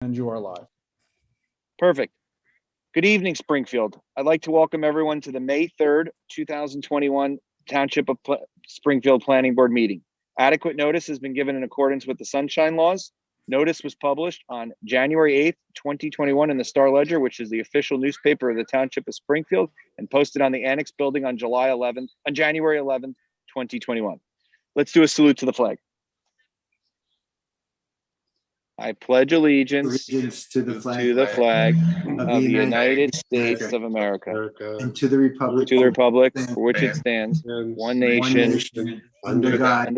And you are live. Perfect. Good evening, Springfield. I'd like to welcome everyone to the May 3rd, 2021 Township of Springfield Planning Board meeting. Adequate notice has been given in accordance with the sunshine laws. Notice was published on January 8th, 2021 in the Star Ledger, which is the official newspaper of the Township of Springfield, and posted on the Annex Building on January 11th, 2021. Let's do a salute to the flag. I pledge allegiance to the flag of the United States of America and to the republic for which it stands, one nation, under God,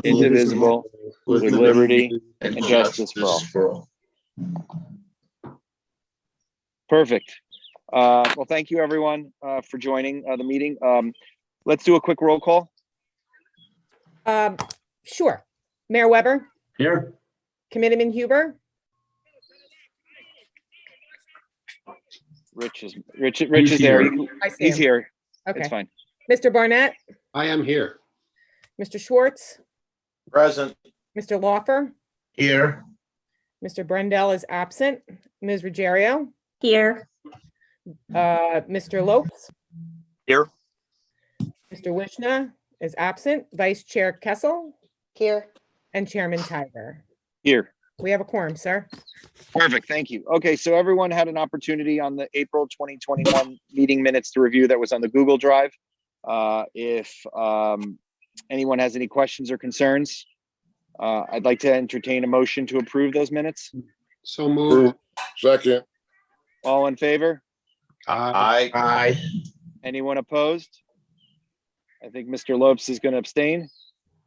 indivisible, with liberty and justice for all. Perfect. Well, thank you everyone for joining the meeting. Let's do a quick roll call. Sure. Mayor Weber, Here. Committeeman Huber, Rich is there. I see He's him. here. Okay. It's fine. Mr. Barnett, I am here. Mr. Schwartz, Present. Mr. Laufer, Here. Mr. Brendel is absent. Ms. Ruggiero, Here. Mr. Lopes, Here. Mr. Wishna is absent. Vice Chair Kessel Here. and Chairman Tiger. Here. We have a quorum, sir. Perfect. Thank you. Okay, so everyone had an opportunity on the April 2021 meeting minutes to review that was on the Google Drive. If anyone has any questions or concerns, I'd like to entertain a motion to approve those minutes. So moved. Second. All in favor? Aye. Anyone opposed? I think Mr. Lopes is going to abstain.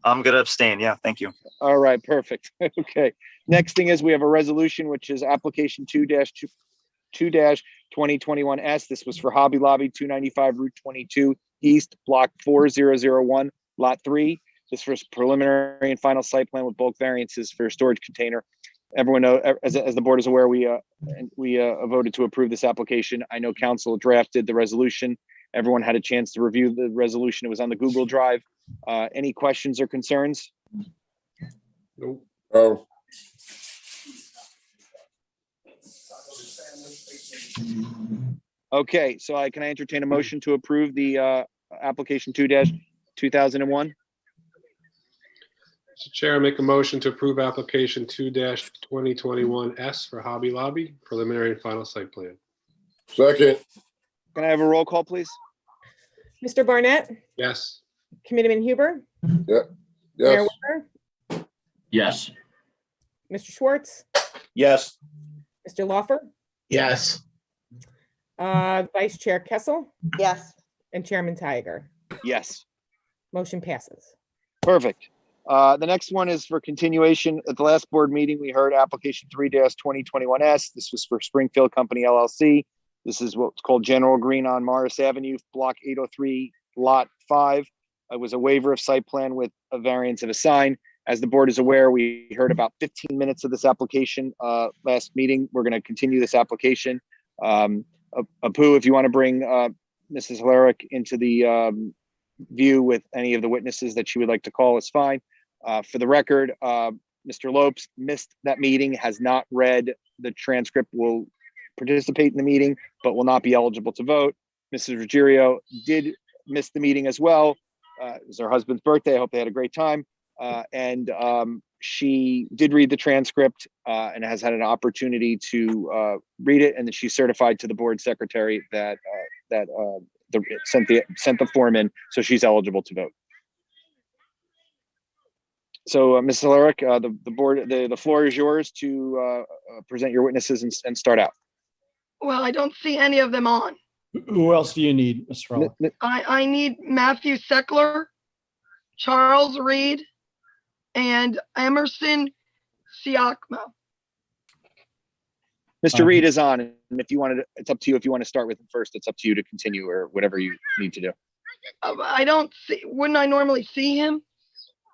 I'm going to abstain. Yeah, thank you. All right, perfect. Okay. Next thing is we have a resolution, which is application 2-2021S. This was for Hobby Lobby, 295 Route 22 East, Block 4001, Lot 3. This was preliminary and final site plan with bulk variances for a storage container. Everyone know, as the board is aware, we voted to approve this application. I know council drafted the resolution. Everyone had a chance to review the resolution. It was on the Google Drive. Any questions or concerns? Nope. Oh. Okay, so can I entertain a motion to approve the application 2-2001? Mr. Chair, I make a motion to approve application 2-2021S for Hobby Lobby, preliminary and final site plan. Second. Can I have a roll call, please? Mr. Barnett, Yes. Committeeman Huber, Mayor Yes. Weber, Yes. Mr. Schwartz, Yes. Mr. Laufer, Yes. Vice Chair Kessel Yes. and Chairman Tiger. Yes. Motion passes. Perfect. The next one is for continuation. At the last board meeting, we heard application 3-2021S. This was for Springfield Company LLC. This is what's called General Green on Morris Avenue, Block 803, Lot 5. It was a waiver of site plan with a variance of a sign. As the board is aware, we heard about 15 minutes of this application last meeting. We're going to continue this application. Apu, if you want to bring Mrs. Hilaric into the view with any of the witnesses that she would like to call, is fine. For the record, Mr. Lopes missed that meeting, has not read the transcript, will participate in the meeting, but will not be eligible to vote. Mrs. Ruggiero did miss the meeting as well. It was her husband's birthday. I hope they had a great time. And she did read the transcript and has had an opportunity to read it. And then she's certified to the board secretary that sent the form in, so she's eligible to vote. So, Ms. Hilaric, the board, the floor is yours to present your witnesses and start out. Well, I don't see any of them on. Who else do you need, Ms. Rowell? I need Matthew Seckler, Charles Reed, and Emerson Siakmo. Mr. Reed is on, and if you wanted to, it's up to you. If you want to start with him first, it's up to you to continue or whatever you need to do. I don't see, wouldn't I normally see him?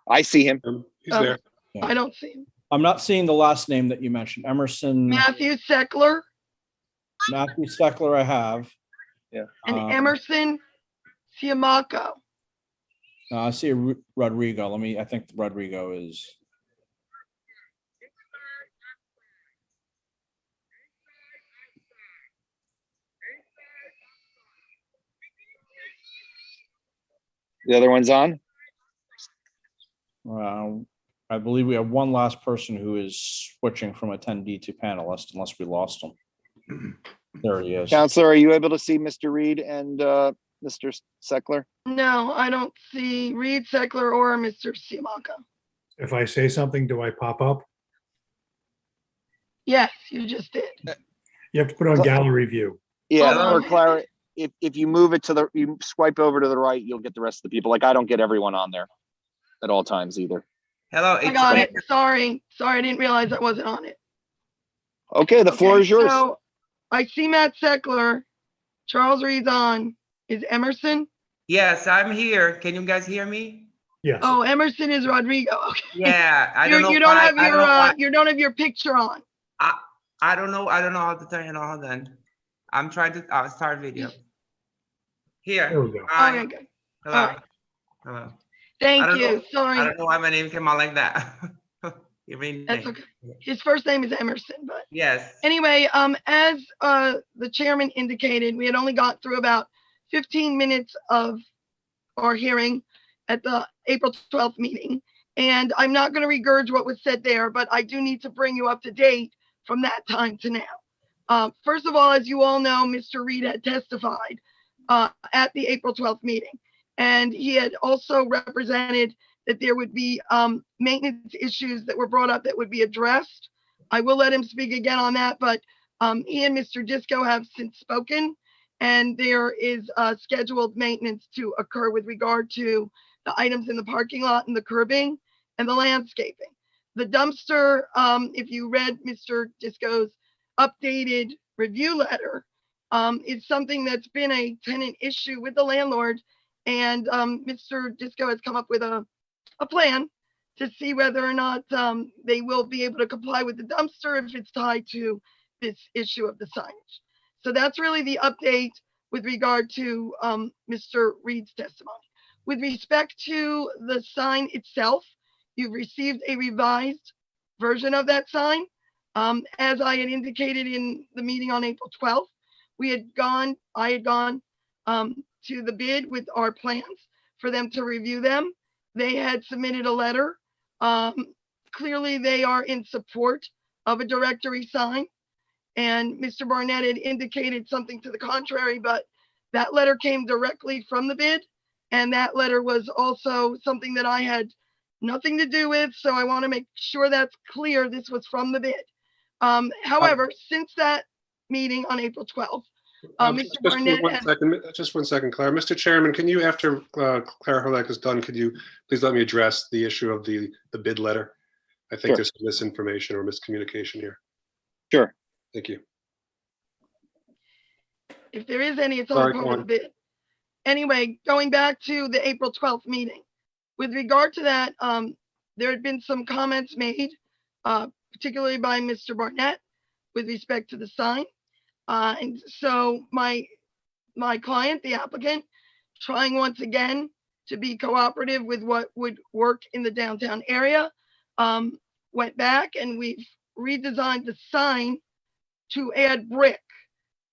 I see him. He's there. I don't see him. I'm not seeing the last name that you mentioned. Emerson, Matthew Seckler Matthew Steckler I have. Yeah. and Emerson Siamako. I see Rodrigo. I think Rodrigo is. The other one's on? I believe we have one last person who is switching from attendee to panelist unless we lost him. There he is. Counselor, are you able to see Mr. Reed and Mr. Seckler? No, I don't see Reed, Seckler, or Mr. Siamaka. If I say something, do I pop up? Yes, you just did. You have to put on gallery view. Yeah, Hold or on. Clara, if you move it to the, you swipe over to the right, you'll get the rest of the people. Like, I don't get everyone on there at all times either. Hello, I got it. Sorry, I didn't realize I wasn't on it. Okay, the floor Okay, is yours. So I see Matt Seckler. Charles Reed's on. Is Emerson? Yes, I'm here. Can you guys hear me? Yes. Oh, Emerson is Rodrigo. Okay. Yeah, I don't know You don't why- have I don't your know why- you don't have your picture on. I don't know how to turn it on. Hold on. I'm trying to start video. There Here. we go. Hi. Okay, good. Hello. All right. Hello. I Thank don't you. know- I Sorry, don't know why my name came out like that. Your main that's name. okay. His first name is Emerson, but Yes. anyway, as the chairman indicated, we had only got through about 15 minutes of our hearing at the April 12th meeting. And I'm not going to regurge what was said there, but I do need to bring you up to date from that time to now. First of all, as you all know, Mr. Reed had testified at the April 12th meeting. And he had also represented that there would be maintenance issues that were brought up that would be addressed. I will let him speak again on that, but he and Mr. Disco have since spoken, and there is scheduled maintenance to occur with regard to the items in the parking lot and the curbing and the landscaping. The dumpster, if you read Mr. Disco's updated review letter, is something that's been a tenant issue with the landlord. And Mr. Disco has come up with a plan to see whether or not they will be able to comply with the dumpster if it's tied to this issue of the signage. So that's really the update with regard to Mr. Reed's testimony. With respect to the sign itself, you've received a revised version of that sign. As I had indicated in the meeting on April 12th, I had gone to the bid with our plans for them to review them. They had submitted a letter. Clearly, they are in support of a directory sign. And Mr. Barnett had indicated something to the contrary, but that letter came directly from the bid. And that letter was also something that I had nothing to do with. So I want to make sure that's clear. This was from the bid. However, since that meeting on April 12th, Mr. Barnett. Just one second, Clara. Mr. Chairman, can you, after Clara Horlack is done, could you please let me address the issue of the bid letter? I think Sure. there's misinformation or miscommunication here. Sure. Thank you. If there is any, it's Sorry, all go part of the bid. Anyway, going back to the April 12th meeting, with regard to that, there had been some comments made, particularly by Mr. Barnett with respect to the sign. And so my client, the applicant, trying once again to be cooperative with what would work in the downtown area, went back and we've redesigned the sign to add brick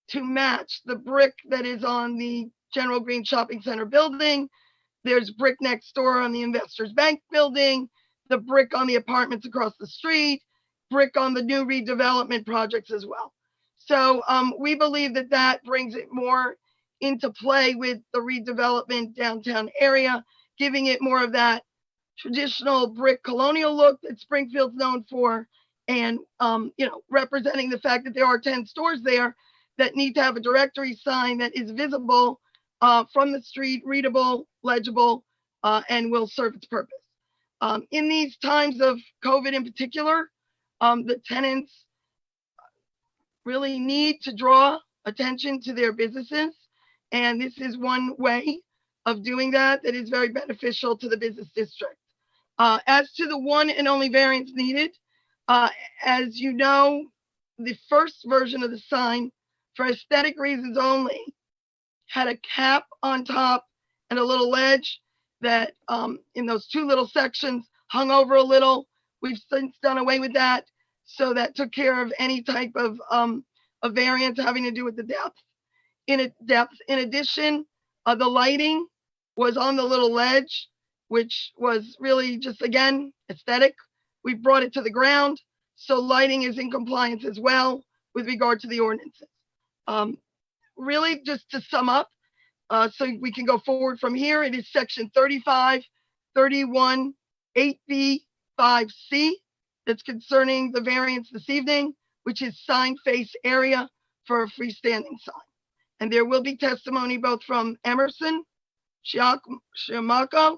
to match the brick that is on the General Green Shopping Center building. There's brick next door on the Investors Bank building, the brick on the apartments across the street, brick on the new redevelopment projects as well. So we believe that that brings it more into play with the redevelopment downtown area, giving it more of that traditional brick colonial look that Springfield's known for, and representing the fact that there are 10 stores there that need to have a directory sign that is visible from the street, readable, legible, and will serve its purpose. In these times of COVID in particular, the tenants really need to draw attention to their businesses. And this is one way of doing that that is very beneficial to the business district. As to the one and only variance needed, as you know, the first version of the sign, for aesthetic reasons only, had a cap on top and a little ledge that in those two little sections hung over a little. We've since done away with that. So that took care of any type of a variance having to do with the depth. In addition, the lighting was on the little ledge, which was really just, again, aesthetic. We brought it to the ground, so lighting is in compliance as well with regard to the ordinances. Really, just to sum up, so we can go forward from here, it is section 35, 31, 8B, 5C that's concerning the variance this evening, which is sign face area for a freestanding sign. And there will be testimony both from Emerson Siamaco,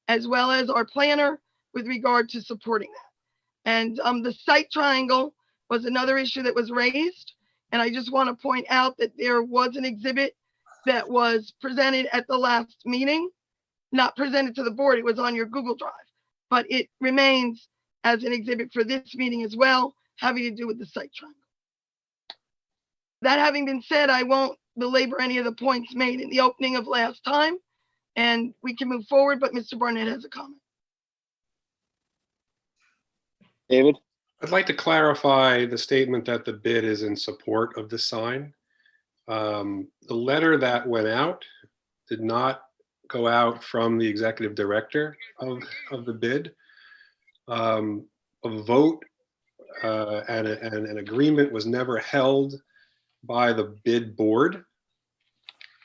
as well as our planner with regard to supporting that. And the site triangle was another issue that was raised. And I just want to point out that there was an exhibit that was presented at the last meeting, not presented to the board, it was on your Google Drive, but it remains as an exhibit for this meeting as well, having to do with the site triangle. That having been said, I won't belabor any of the points made in the opening of last time, and we can move forward, but Mr. Barnett has a comment. David? I'd like to clarify the statement that the bid is in support of the sign. The letter that went out did not go out from the executive director of the bid. A vote and an agreement was never held by the bid board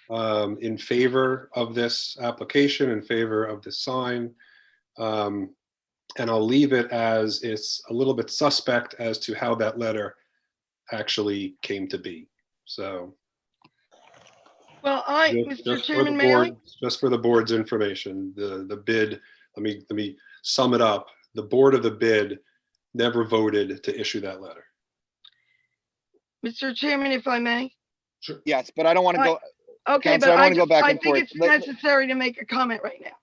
in favor of this application, in favor of the sign. And I'll leave it as it's a little bit suspect as to how that letter actually came to be. So. Well, Mr. Just for Chairman, the may I? board, just for the board's information, the bid, let me sum it up. The board of the bid never voted to issue that letter. Mr. Chairman, if I may. Sure. Yes, but I don't want to go, Okay, Counselor, but I wanna go back I and think forth. it's necessary to make a comment right now.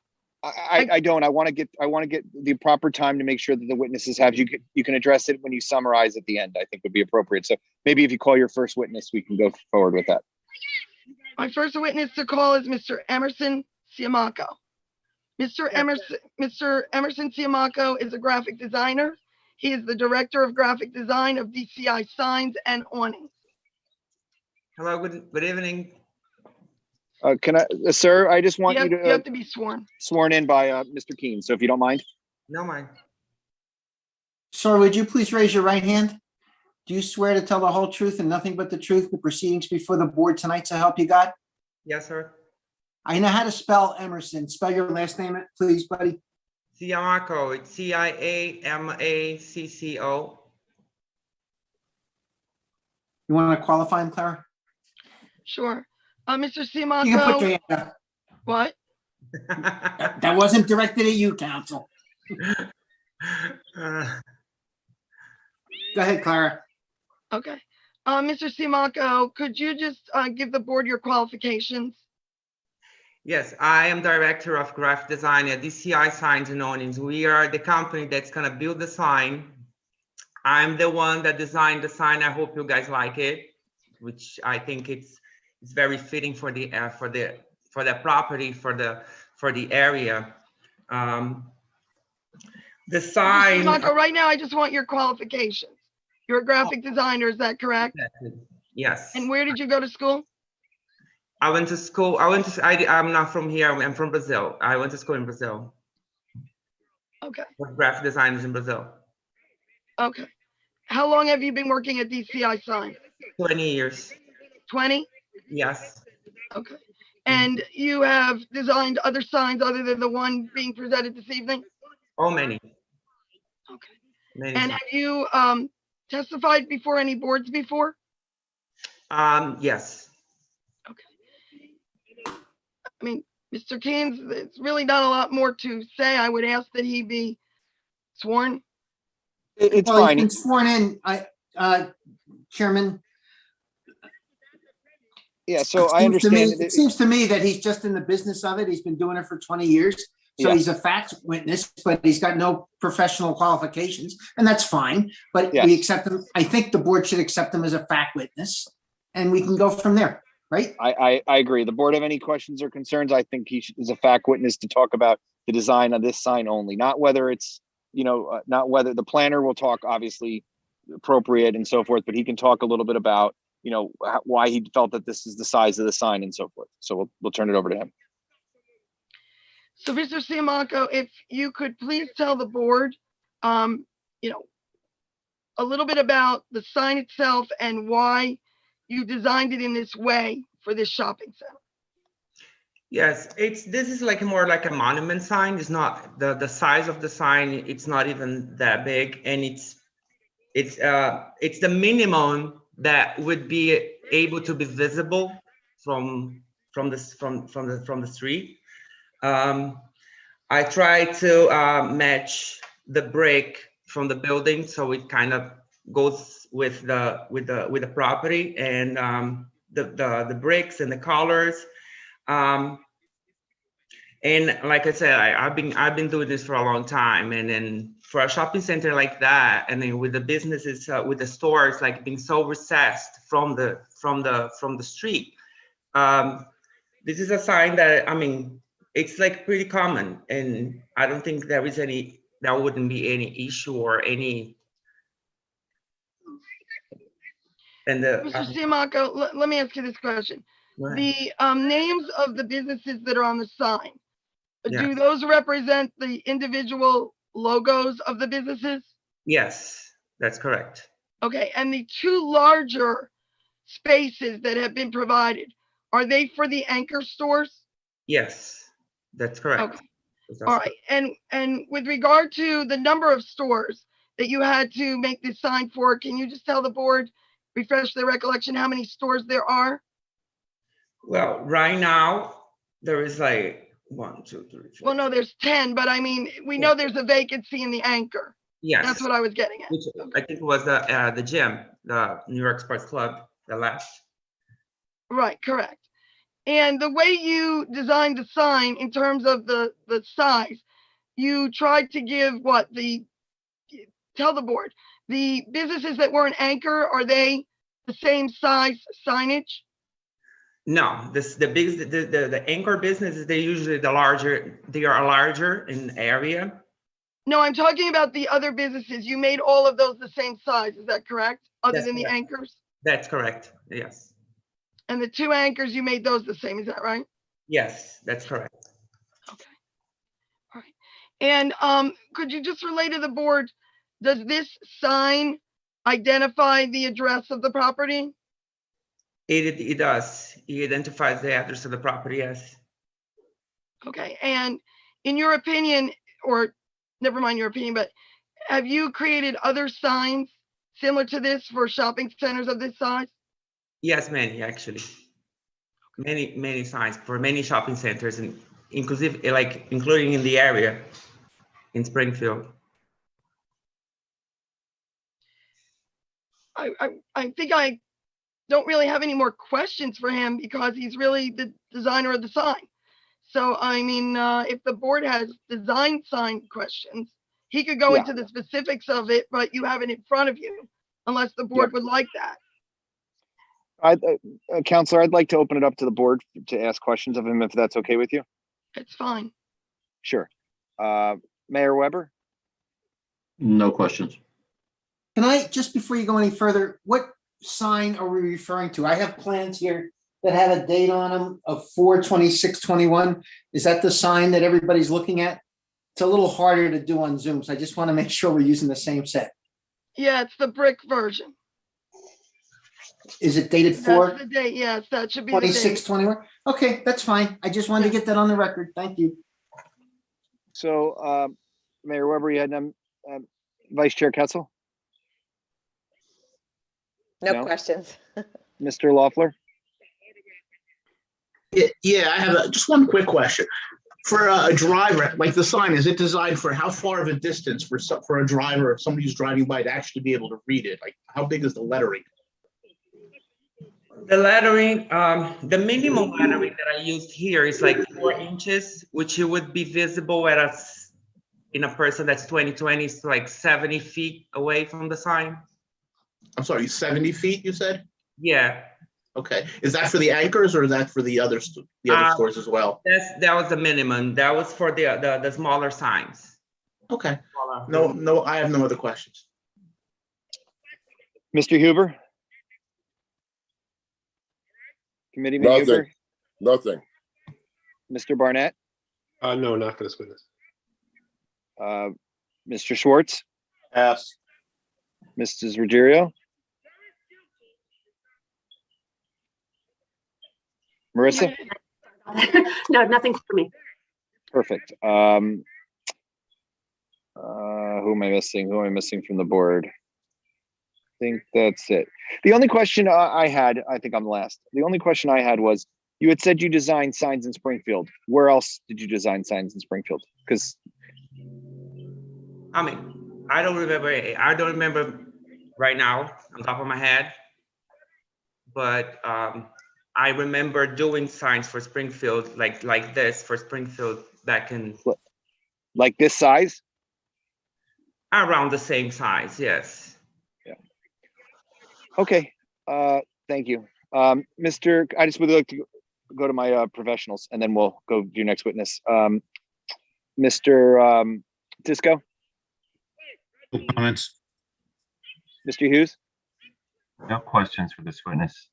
I don't. I want to get the proper time to make sure that the witnesses have, you can address it when you summarize at the end, I think would be appropriate. So maybe if you call your first witness, we can go forward with that. My first witness to call is Mr. Emerson Siamaco. Mr. Emerson Siamaco is a graphic designer. He is the director of graphic design of DCI signs and awnings. Hello, good evening. Can I, sir, I just want you You to have to be sworn. sworn in by Mr. Keen. So if you don't mind. No mind. Sir, would you please raise your right hand? Do you swear to tell the whole truth and nothing but the truth, the proceedings before the board tonight, so help you God? Yes, sir. I know how to spell Emerson. Spell your last name, please, buddy. Siamaco, it's C-I-A-M-A-C-C-O. You want to qualify him, Clara? Sure. Mr. You can put your Siamaco, hand up. what? That wasn't directed at you, counsel. Go ahead, Clara. Okay. Mr. Siamaco, could you just give the board your qualifications? Yes, I am director of graphic design at DCI Signs and Awnings. We are the company that's gonna build the sign. I'm the one that designed the sign. I hope you guys like it, which I think it's very fitting for the property, for the area. The sign. Mr. Siamaco, right now, I just want your qualifications. You're a graphic designer, is that correct? Yes. And where did you go to school? I went to school. I'm not from here. I'm from Brazil. I went to school in Brazil. Okay. With graphic designers in Brazil. Okay. How long have you been working at DCI Signs? 20 years. 20? Yes. Okay. And you have designed other signs other than the one being presented this evening? Oh, many. Okay. Many. And have you testified before any boards before? Yes. Okay. I mean, Mr. Keynes, it's really not a lot more to say. I would ask that he be sworn. It's Well, he's fine. been sworn in, Chairman. Yeah, so I It seems to me- understand. It seems to me that he's just in the business of it. He's been doing it for 20 years. So Yeah. he's a fact witness, but he's got no professional qualifications, and that's fine. But Yes. we accept him. I think the board should accept him as a fact witness, and we can go from there, right? I agree. The board have any questions or concerns? I think is a fact witness to talk about the design of this sign only, not whether it's, not whether the planner will talk obviously appropriate and so forth, but he can talk a little bit about, why he felt that this is the size of the sign and so forth. So we'll turn it over to him. So Mr. Siamaco, if you could please tell the board, you know, a little bit about the sign itself and why you designed it in this way for this shopping center. Yes, this is like more like a monument sign. It's not the size of the sign. It's not even that big, and it's the minimum that would be able to be visible from the street. I try to match the brick from the building, so it kind of goes with the property, and the bricks and the colors. And like I said, I've been doing this for a long time, and then for a shopping center like that, and then with the businesses, with the stores like being so recessed from the street, this is a sign that, I mean, it's like pretty common, and I don't think there wouldn't be any issue or any. And Mr. Siamaco, let me ask you this question. The names of the businesses that are on the sign, do those represent the individual logos of the businesses? Yes, that's correct. Okay, and the two larger spaces that have been provided, are they for the anchor stores? Yes, that's correct. Okay. All right, and with regard to the number of stores that you had to make this sign for, can you just tell the board, refresh their recollection, how many stores there are? Well, right now, there is like 1, 2, 3, 4. Well, no, there's 10, but I mean, we know there's a vacancy in the anchor. Yes. That's what I was getting at. Which I think it was the gym, the New York Sports Club, the last. Right, correct. And the way you designed the sign in terms of the size, you tried to give tell the board, the businesses that were an anchor, are they the same size signage? No, the anchor businesses, they usually they are larger in area. No, I'm talking about the other businesses. You made all of those the same size, is that correct? Other That's than the correct. anchors? That's correct, yes. And the two anchors, you made those the same, is that right? Yes, that's correct. Okay. All right. And could you just relay to the board, does this sign identify the address of the property? It does. It identifies the address of the property, yes. Okay, and in your opinion, or never mind your opinion, but have you created other signs similar to this for shopping centers of this size? Yes, many actually. Many signs for many shopping centers, and including in the area in Springfield. I think I don't really have any more questions for him because he's really the designer of the sign. So, I mean, if the board has design sign questions, he could go into the specifics of it, but you have it in front of you, unless the board would like that. Counselor, I'd like to open it up to the board to ask questions of him, if that's okay with you. It's fine. Sure. Mayor Weber? No questions. Can I, just before you go any further, what sign are we referring to? I have plans here that have a date on them of 4/26/21. Is that the sign that everybody's looking at? It's a little harder to do on Zoom, so I just want to make sure we're using the same set. Yeah, it's the brick version. Is it dated That's the date. Yes, that should be the date. 4/26/21? Okay, that's fine. I just wanted to get that on the record. Thank you. So, Mayor Weber, you had Vice Chair Ketzel? No questions. Mr. Loeffler? Yeah, I have just one quick question. For a driver, like the sign, is it designed for how far of a distance for a driver, if somebody who's driving by, to actually be able to read it? Like, how big is the lettering? The lettering, the minimum lettering that I used here is like 4 inches, which it would be visible in a person that's 20/20, so like 70 feet away from the sign. I'm sorry, 70 feet, you said? Yeah. Okay. Is that for the anchors or is that for the other stores as well? That was the minimum. That was for the smaller signs. Okay. No, I have no other questions. Mr. Huber? Committeeman Huber? Nothing. Mr. Barnett? No, not for this witness. Mr. Schwartz, Pass. Mrs. Ruggiero, Marissa? No, nothing for me. Perfect. Who am I missing? Who am I missing from the board? I think that's it. The only question I had, I think I'm last. The only question I had was, you had said you designed signs in Springfield. Where else did you design signs in Springfield? Because I mean, I don't remember right now on top of my head, but I remember doing signs for Springfield like this for Springfield back in like this size? Around the same size, yes. Yeah. Okay. Thank you. Mr. I just would like to go to my professionals and then we'll go to your next witness. Mr. Disco? No comments. Mr. Hughes? No questions for this witness.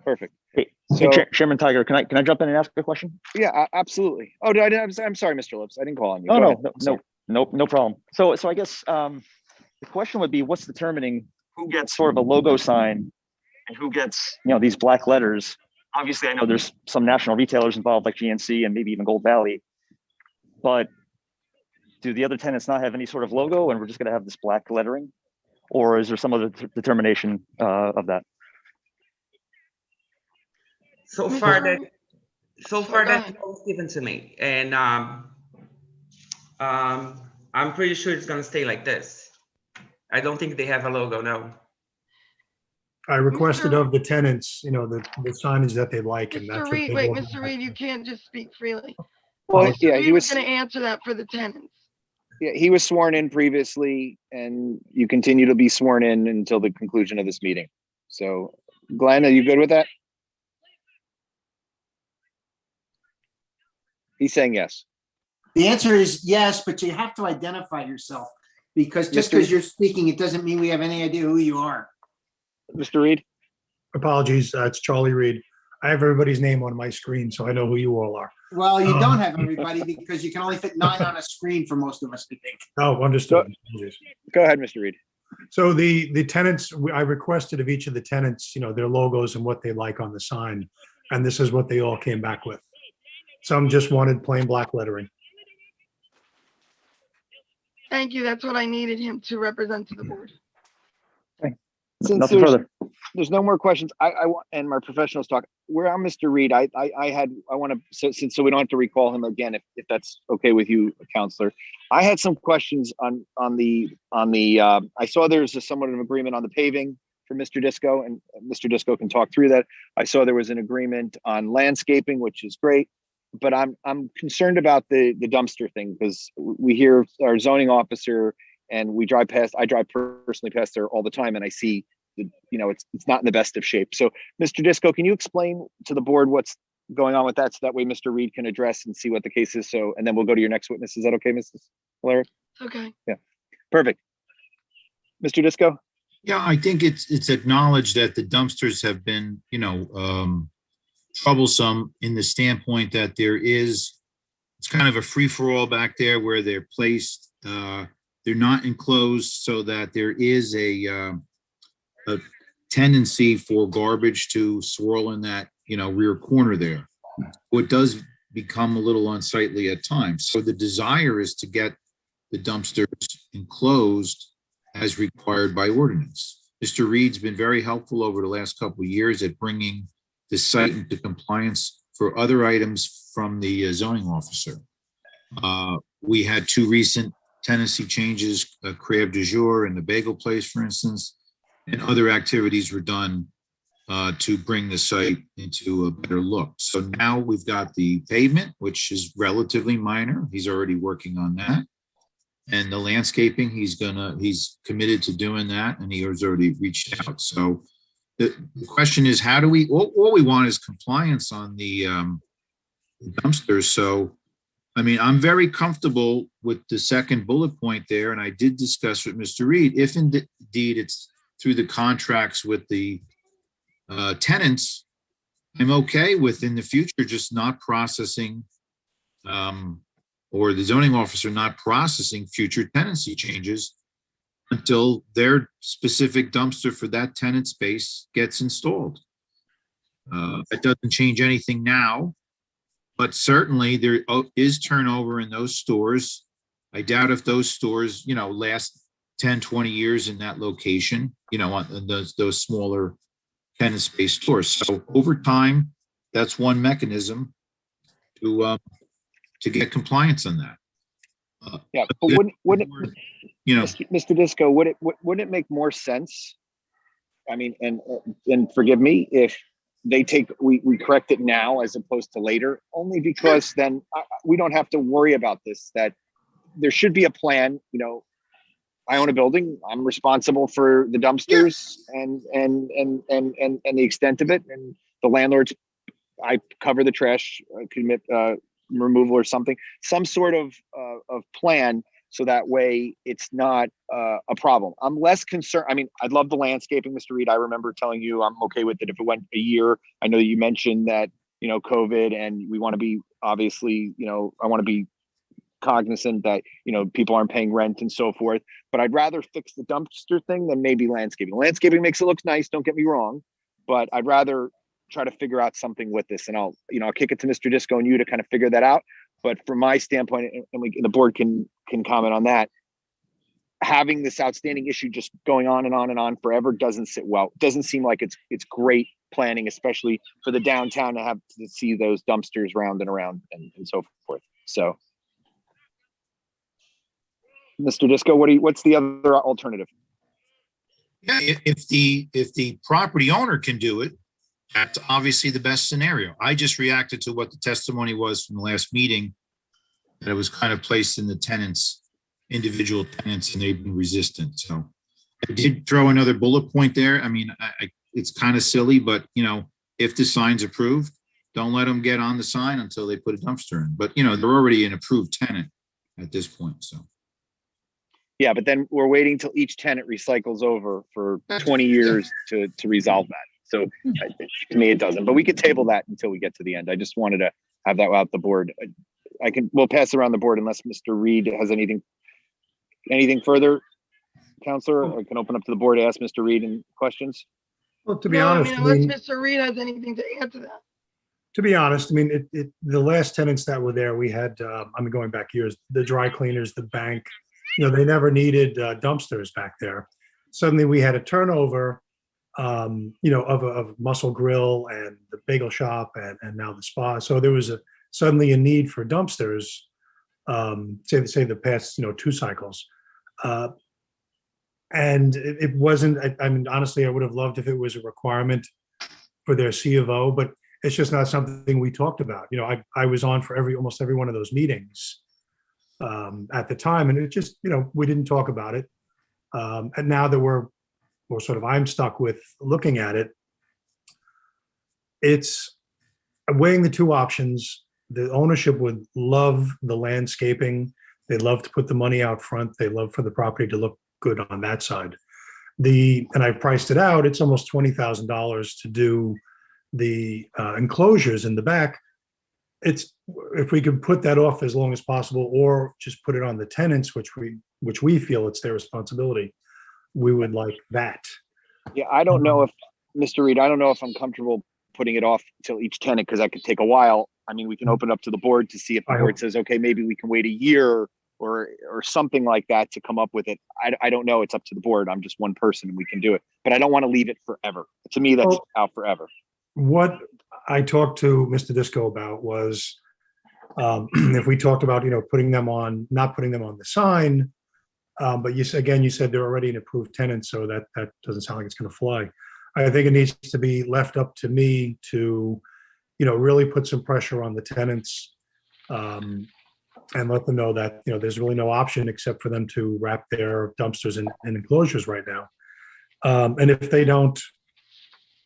Perfect. Hey, So- Chairman Tiger, can I jump in and ask a question? Yeah, absolutely. Oh, I'm sorry, Mr. Lips. I didn't call on you. No, Go no, ahead. no, Sorry. no problem. So I guess the question would be, what's determining who gets sort of a logo sign and who gets, these black letters? Obviously, I know there's some national retailers involved like GNC and maybe even Gold Valley, but do the other tenants not have any sort of logo and we're just going to have this black lettering? Or is there some other determination of that? So far that was given to me, and I'm pretty sure it's gonna stay like this. I don't think they have a logo, no. I requested of the tenants, the signage that they like, and that's Mr. what Reed, they wait, want. Mr. Reed, you can't just speak freely. Well, Mr. yeah, Reed he was was, gonna answer that for the tenants. yeah, he was sworn in previously and you continue to be sworn in until the conclusion of this meeting. So Glenn, are you good with that? He's saying yes. The answer is yes, but you have to identify yourself because just Mr. because you're speaking, it doesn't mean we have any idea who you are. Mr. Reed? Apologies, it's Charlie Reed. I have everybody's name on my screen, so I know who you all are. Well, you don't have everybody because you can only fit 9 on a screen for most of us, I think. Oh, understood. Apologies. Go ahead, Mr. Reed. So the tenants, I requested of each of the tenants, their logos and what they like on the sign, and this is what they all came back with. Some just wanted plain black lettering. Thank you. That's what I needed him to represent to the board. Since Nothing there's, further. there's no more questions, I want, and my professionals talk, where I'm Mr. Reed, I want to, so we don't have to recall him again, if that's okay with you, Counselor. I had some questions on the, I saw there's somewhat of an agreement on the paving for Mr. Disco, and Mr. Disco can talk through that. I saw there was an agreement on landscaping, which is great, but I'm concerned about the dumpster thing, because we hear our zoning officer and I drive personally past there all the time, and I see it's not in the best of shape. So Mr. Disco, can you explain to the board what's going on with that? So that way Mr. Reed can address and see what the case is. So, and then we'll go to your next witness. Is that okay, Mrs. Larry? Okay. Yeah, perfect. Mr. Disco? Yeah, I think it's acknowledged that the dumpsters have been, troublesome in the standpoint that it's kind of a free-for-all back there where they're placed. They're not enclosed, so that there is a tendency for garbage to swirl in that, rear corner there. It does become a little unsightly at times. So the desire is to get the dumpsters enclosed as required by ordinance. Mr. Reed's been very helpful over the last couple of years at bringing the site into compliance for other items from the zoning officer. We had 2 recent tenancy changes, Crave du Jour and the Bagel Place, for instance, and other activities were done to bring the site into a better look. So now we've got the pavement, which is relatively minor. He's already working on that. And the landscaping, he's committed to doing that, and he has already reached out. So the question is, how do we, all we want is compliance on the dumpsters. So, I mean, I'm very comfortable with the second bullet point there, and I did discuss with Mr. Reed, if indeed it's through the contracts with the tenants, I'm okay with in the future just not processing or the zoning officer not processing future tenancy changes until their specific dumpster for that tenant space gets installed. It doesn't change anything now, but certainly there is turnover in those stores. I doubt if those stores, last 10, 20 years in that location, on those smaller tenant space stores. So over time, that's one mechanism to get compliance on that. Yeah, but wouldn't Mr. Disco, wouldn't it make more sense? I mean, and forgive me if we correct it now as opposed to later, only because then we don't have to worry about this, that there should be a plan. I own a building, I'm responsible for the dumpsters and the extent of it, and the landlords, I cover the trash, commit removal or something, some sort of plan, so that way it's not a problem. I'm less concerned. I mean, I'd love the landscaping, Mr. Reed. I remember telling you I'm okay with it if it went a year. I know that you mentioned that, COVID, and we want to be, obviously, I want to be cognizant that, people aren't paying rent and so forth, but I'd rather fix the dumpster thing than maybe landscaping. Landscaping makes it look nice, don't get me wrong, but I'd rather try to figure out something with this, and I'll kick it to Mr. Disco and you to kind of figure that out. But from my standpoint, and the board can comment on that, having this outstanding issue just going on and on and on forever doesn't sit well. Doesn't seem like it's great planning, especially for the downtown, to have to see those dumpsters round and around and so forth. So, Mr. Disco, what's the other alternative? Yeah, if the property owner can do it, that's obviously the best scenario. I just reacted to what the testimony was from the last meeting, that it was kind of placed in the individual tenants, and they've been resistant. So I did throw another bullet point there. I mean, it's kind of silly, but if the sign's approved, don't let them get on the sign until they put a dumpster in. But they're already an approved tenant at this point. So. Yeah, but then we're waiting till each tenant recycles over for 20 years to resolve that. So to me, it doesn't, but we could table that until we get to the end. I just wanted to have that out the board. We'll pass around the board unless Mr. Reed has anything further, Counselor. I can open up to the board to ask Mr. Reed any questions. Well, to be No, honest, unless Mr. Reed has anything to add to that. to be honest, I mean, the last tenants that were there, we had, going back years, the dry cleaners, the bank, they never needed dumpsters back there. Suddenly we had a turnover, of Muscle Grill and the bagel shop and now the spa. So there was suddenly a need for dumpsters, say the past, 2 cycles. And it wasn't, I mean, honestly, I would have loved if it was a requirement for their C of O, but it's just not something we talked about. I was on for almost every one of those meetings at the time, and it just, we didn't talk about it. And now that I'm stuck with looking at it, it's weighing the 2 options. The ownership would love the landscaping. They'd love to put the money out front. They love for the property to look good on that side. And I priced it out. It's almost $20,000 to do the enclosures in the back. If we could put that off as long as possible, or just put it on the tenants, which we feel it's their responsibility, we would like that. Yeah, I don't know if, Mr. Reed, I'm comfortable putting it off till each tenant, because that could take a while. I mean, we can open up to the board to see if the board says, okay, maybe we can wait a year or something like that to come up with it. I don't know. It's up to the board. I'm just one person and we can do it, but I don't want to leave it forever. To me, that's out forever. What I talked to Mr. Disco about was if we talked about, not putting them on the sign, but you said they're already an approved tenant, so that doesn't sound like it's going to fly. I think it needs to be left up to me to, really put some pressure on the tenants and let them know that, there's really no option except for them to wrap their dumpsters in enclosures right now. And if they don't,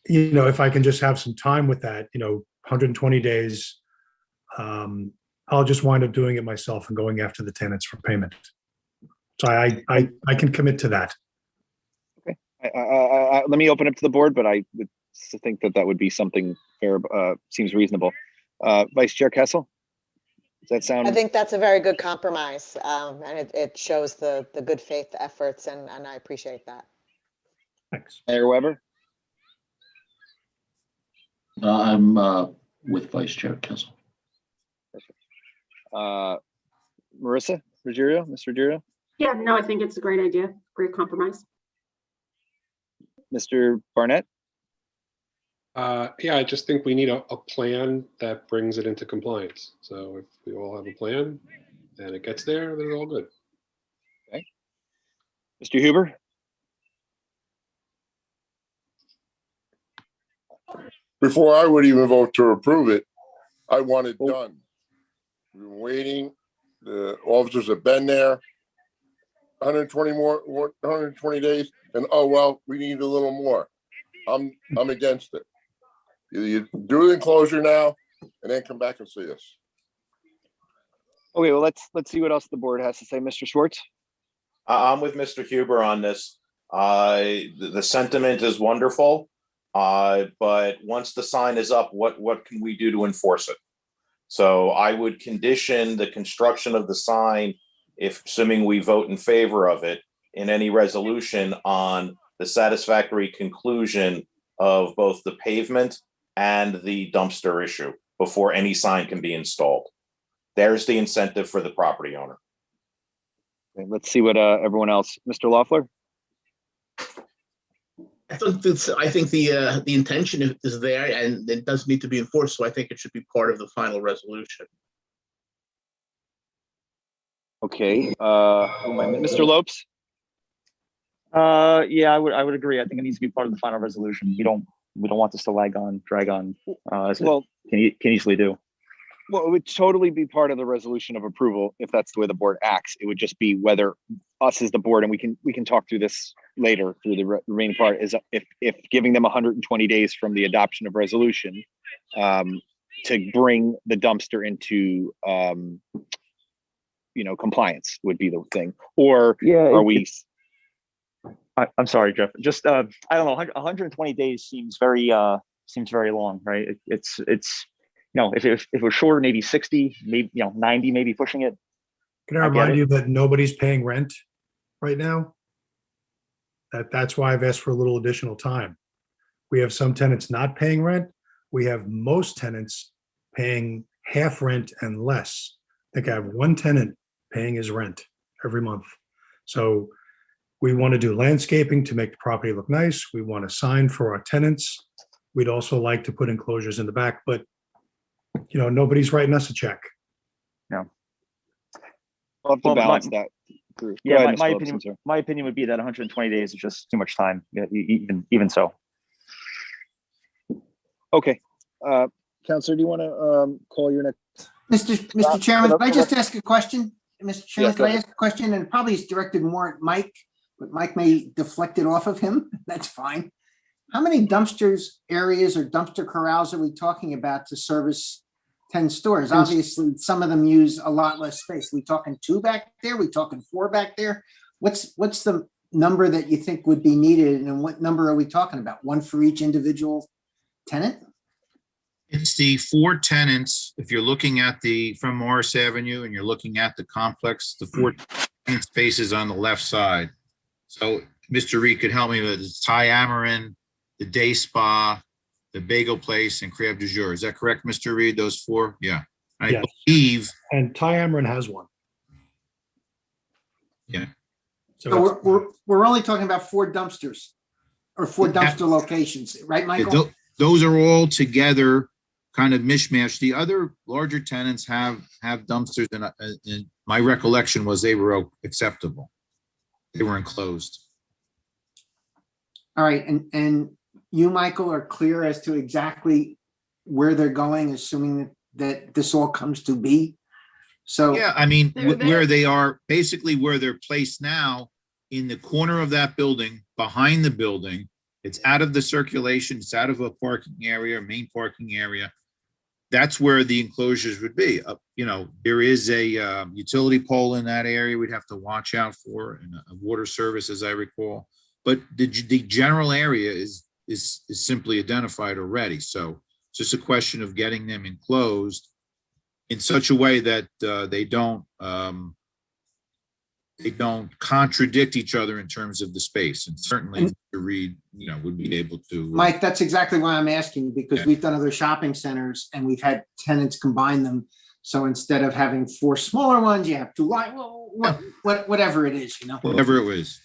if I can just have some time with that, 120 days, I'll just wind up doing it myself and going after the tenants for payment. So I can commit to that. Okay. Let me open up to the board, but I would think that would be something fair, seems reasonable. Vice Chair Kessel? Does that sound? I think that's a very good compromise, and it shows the good faith efforts, and I appreciate that. Thanks. Mayor Weber? I'm with Vice Chair Kessel. Marissa Ruggiero, Mr. Ruggiero, Yeah, no, I think it's a great idea. Great compromise. Mr. Barnett? Yeah, I just think we need a plan that brings it into compliance. So if we all have a plan and it gets there, then it's all good. Okay. Mr. Huber? Before I would even vote to approve it, I want it done. We've been waiting. The officers have been there. 120 days, and oh, well, we need a little more. I'm against it. Either you do the enclosure now and then come back and see us. Okay, well, let's see what else the board has to say. Mr. Schwartz? I'm with Mr. Huber on this. The sentiment is wonderful, but once the sign is up, what can we do to enforce it? So I would condition the construction of the sign, if assuming we vote in favor of it, in any resolution on the satisfactory conclusion of both the pavement and the dumpster issue before any sign can be installed. There's the incentive for the property owner. Okay, let's see what everyone else. Mr. Loeffler? I think the intention is there and it does need to be enforced, so I think it should be part of the final resolution. Okay, Mr. Lopes? Yeah, I would agree. I think it needs to be part of the final resolution. We don't want this to drag on, as Well, it can easily do. Well, it would totally be part of the resolution of approval if that's the way the board acts. It would just be whether us as the board, and we can talk through this later through the remaining part, is if giving them 120 days from the adoption of resolution to bring the dumpster into compliance would be the thing. Or are we? I'm sorry, Jeff. Just I don't know. 120 days seems very long, right? It's if it was shorter, maybe 60, maybe 90, maybe pushing it. Can I remind you that nobody's paying rent right now? That's why I've asked for a little additional time. We have some tenants not paying rent. We have most tenants paying half rent and less. I think I have one tenant paying his rent every month. So we want to do landscaping to make the property look nice. We want a sign for our tenants. We'd also like to put enclosures in the back, but nobody's writing us a check. No. We'll have to balance that. Yeah, my opinion would be that 120 days is just too much time, even so. Okay. Counselor, do you want to call your next? Mr. Chairman, can I just ask a question? Mr. Chairman, Yes, can I ask a question? And probably it's directed more at Mike, but Mike may deflect it off of him. That's fine. How many areas or dumpster corrals are we talking about to service 10 stores? Obviously, some of them use a lot less space. We talking 2 back there? We talking 4 back there? What's the number that you think would be needed, and what number are we talking about? 1 for each individual tenant? It's the 4 tenants. If you're looking at from Morris Avenue and you're looking at the complex, the 4 tenant spaces on the left side. So Mr. Reed could help me with Thai Amarin, the Day Spa, the Bagel Place, and Crab du Jour. Is that correct, Mr. Reed? Those 4? Yeah. I believe. And Thai Amarin has 1. Yeah. So we're only talking about 4 dumpsters or 4 dumpster locations, right, Michael? Those are all together kind of mishmash. The other larger tenants have dumpsters, and my recollection was they were acceptable. They were enclosed. All right, and you, Michael, are clear as to exactly where they're going, assuming that this all comes to be? So yeah, I mean, where they are, basically where they're placed now, in the corner of that building, behind the building. It's out of the circulation, it's out of a parking area, main parking area. That's where the enclosures would be. There is a utility pole in that area we'd have to watch out for, and a water service, as I recall. But the general area is simply identified already. So it's just a question of getting them enclosed in such a way that they don't contradict each other in terms of the space. And certainly And- Mr. Reed, would be able to. Mike, that's exactly why I'm asking, because Yeah. we've done other shopping centers and we've had tenants combine them. So instead of having 4 smaller ones, you have 2 whatever it is, Whatever it was.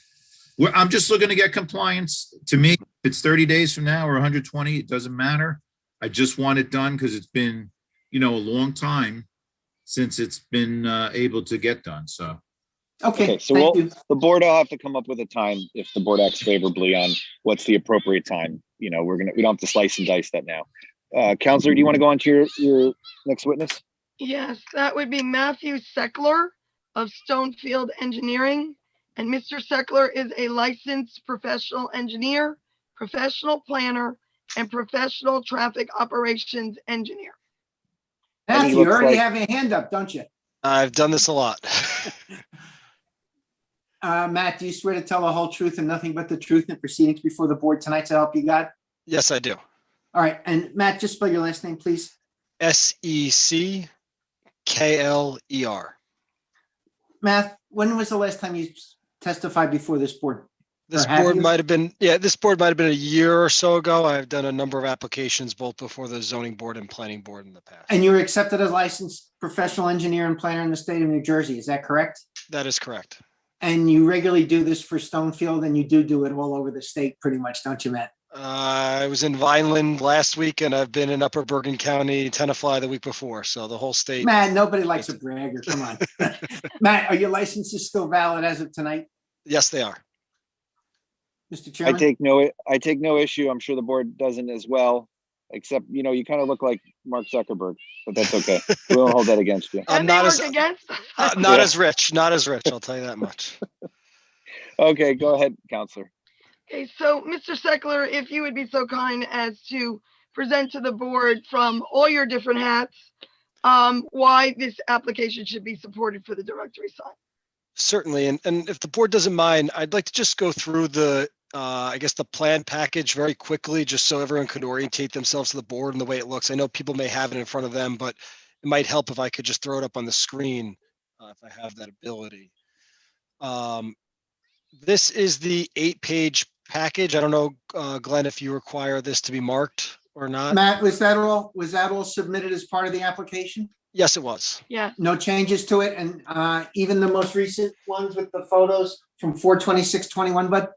Well, I'm just looking to get compliance. To me, if it's 30 days from now or 120, it doesn't matter. I just want it done because it's been, a long time since it's been able to get done. So. Okay, so thank you. the board will have to come up with a time if the board acts favorably on what's the appropriate time. We don't have to slice and dice that now. Counselor, do you want to go on to your next witness? Yes, that would be Matthew Seckler of Stonefield Engineering. And Mr. Seckler is a licensed professional engineer, professional planner, and professional traffic operations engineer. And he Matthew, you looks already like- have your hand up, don't you? I've done this a lot. Matt, do you swear to tell the whole truth and nothing but the truth in proceedings before the board tonight to help you God? Yes, I do. All right, and Matt, just spell your last name, please. Seckler. Matt, when was the last time you testified before this board? This Or have board you? might have been, this board might have been a year or so ago. I've done a number of applications both before the zoning board and planning board in the past. And you were accepted as licensed professional engineer and planner in the state of New Jersey, is that correct? That is correct. And you regularly do this for Stonefield, and you do it all over the state pretty much, don't you, Matt? I was in Vineland last week and I've been in Upper Bergen County, Tenafly the week before. So the whole state. Matt, nobody likes a bragger, come on. Matt, are your licenses still valid as of tonight, Yes, they are. Mr. I Chairman? take no issue. I'm sure the board doesn't as well, except, you kind of look like Mark Zuckerberg, but that's okay. We won't hold that against you. I'm That may not work as, against us. not Yeah. as rich, not as rich. I'll tell you that much. Okay, go ahead, Counselor. Okay, so Mr. Seckler, if you would be so kind as to present to the board from all your different hats, why this application should be supported for the directory sign. Certainly. And if the board doesn't mind, I'd like to just go through the, I guess, the plan package very quickly, just so everyone could orientate themselves to the board and the way it looks. I know people may have it in front of them, but it might help if I could just throw it up on the screen, if I have that ability. This is the 8-page package. I don't know, Glenn, if you require this to be marked or not. Matt, was that all submitted as part of the application? Yes, it was. Yeah. No changes to it, and even the most recent ones with the photos from 4/26/21, bud?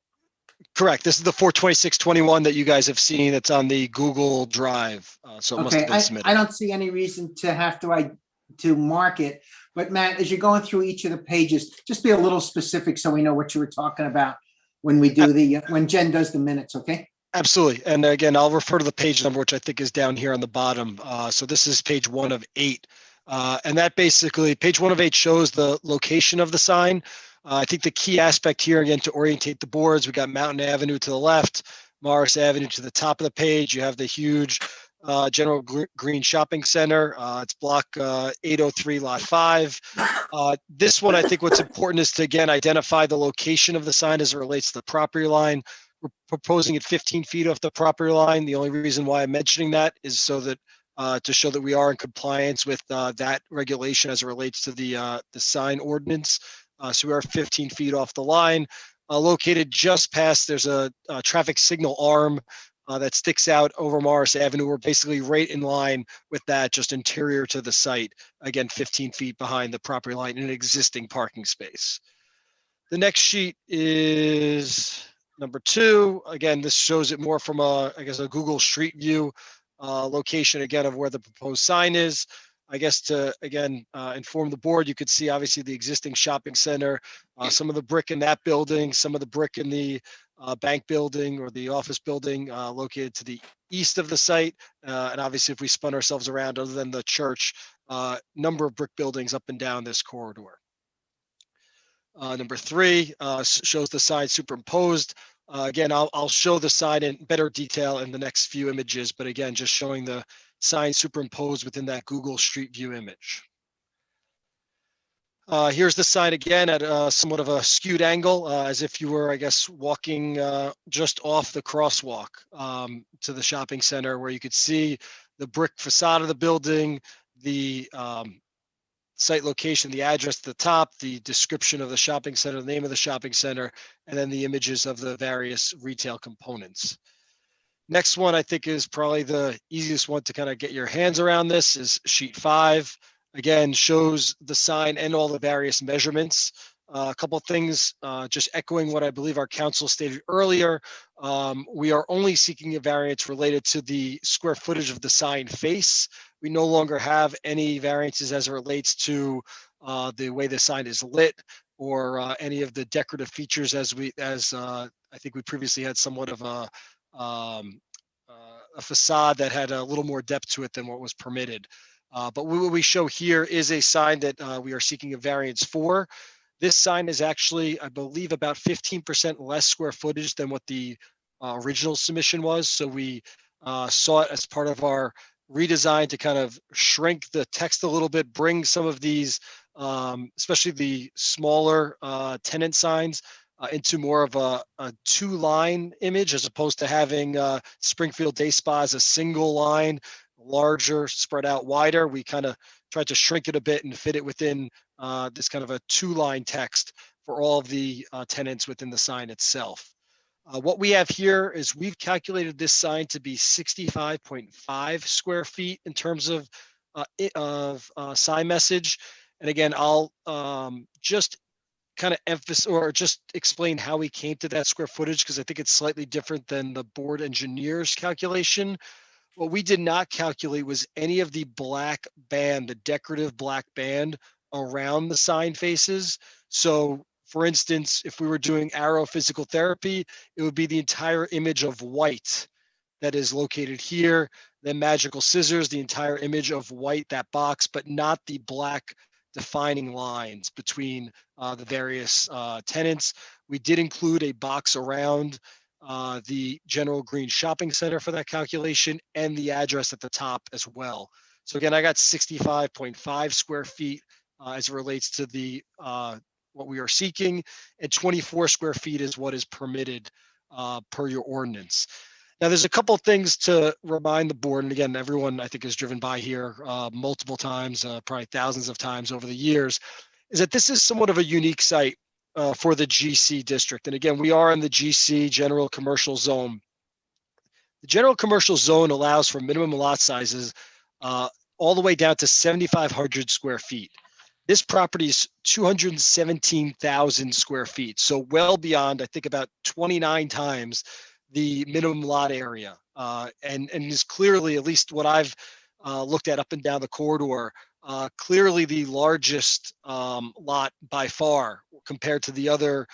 Correct. This is the 4/26/21 that you guys have seen. It's on the Google Drive. So it must Okay, have been submitted. I don't see any reason to have to mark it, but Matt, as you're going through each of the pages, just be a little specific so we know what you were talking about when we do when Jen does the minutes, okay? Absolutely. And again, I'll refer to the page number, which I think is down here on the bottom. So this is page 1 of 8. And that basically, page 1 of 8 shows the location of the sign. I think the key aspect here, again, to orientate the boards, we got Mountain Avenue to the left, Morris Avenue to the top of the page. You have the huge General Green Shopping Center. It's block 803, lot 5. This one, I think what's important is to, again, identify the location of the sign as it relates to the property line. We're proposing it 15 feet off the property line. The only reason why I'm mentioning that is so that to show that we are in compliance with that regulation as it relates to the sign ordinance. So we are 15 feet off the line. Located just past, there's a traffic signal arm that sticks out over Morris Avenue. We're basically right in line with that, just interior to the site. Again, 15 feet behind the property line in an existing parking space. The next sheet is number 2. Again, this shows it more from a Google Street View location, again, of where the proposed sign is. I guess to, again, inform the board, you could see obviously the existing shopping center, some of the brick in that building, some of the brick in the bank building or the office building located to the east of the site. And obviously, if we spun ourselves around, other than the church, number of brick buildings up and down this corridor. Number 3 shows the sign superimposed. Again, I'll show the sign in better detail in the next few images, but again, just showing the sign superimposed within that Google Street View image. Here's the sign again at somewhat of a skewed angle, as if you were, I guess, walking just off the crosswalk to the shopping center, where you could see the brick facade of the building, the site location, the address at the top, the description of the shopping center, the name of the shopping center, and then the images of the various retail components. Next one, I think, is probably the easiest one to kind of get your hands around. This is sheet 5. Again, shows the sign and all the various measurements. A couple things, just echoing what I believe our council stated earlier. We are only seeking a variance related to the square footage of the sign face. We no longer have any variances as it relates to the way the sign is lit or any of the decorative features as I think we previously had somewhat of a facade that had a little more depth to it than what was permitted. But what we show here is a sign that we are seeking a variance for. This sign is actually, I believe, about 15% less square footage than what the original submission was. So we saw it as part of our redesign to kind of shrink the text a little bit, bring some of these, especially the smaller tenant signs, into more of a 2-line image as opposed to having Springfield Day Spa as a single line, larger, spread out wider. We kind of tried to shrink it a bit and fit it within this kind of a 2-line text for all of the tenants within the sign itself. What we have here is we've calculated this sign to be 65.5 square feet in terms of sign message. And again, I'll just kind of emphasize or just explain how we came to that square footage, because I think it's slightly different than the board engineer's calculation. What we did not calculate was any of the black band, the decorative black band around the sign faces. So for instance, if we were doing Arrow Physical Therapy, it would be the entire image of white that is located here. Then Magical Scissors, the entire image of white, that box, but not the black defining lines between the various tenants. We did include a box around the General Green Shopping Center for that calculation and the address at the top as well. So again, I got 65.5 square feet as it relates to the what we are seeking, and 24 square feet is what is permitted per your ordinance. Now, there's a couple of things to remind the board, and again, everyone I think has driven by here multiple times, probably thousands of times over the years, is that this is somewhat of a unique site for the GC district. And again, we are in the GC General Commercial Zone. The General Commercial Zone allows for minimum lot sizes all the way down to 7,500 square feet. This property is 217,000 square feet, so well beyond, I think, about 29 times the minimum lot area, and is clearly, at least what I've looked at up and down the corridor, clearly the largest lot by far compared to the other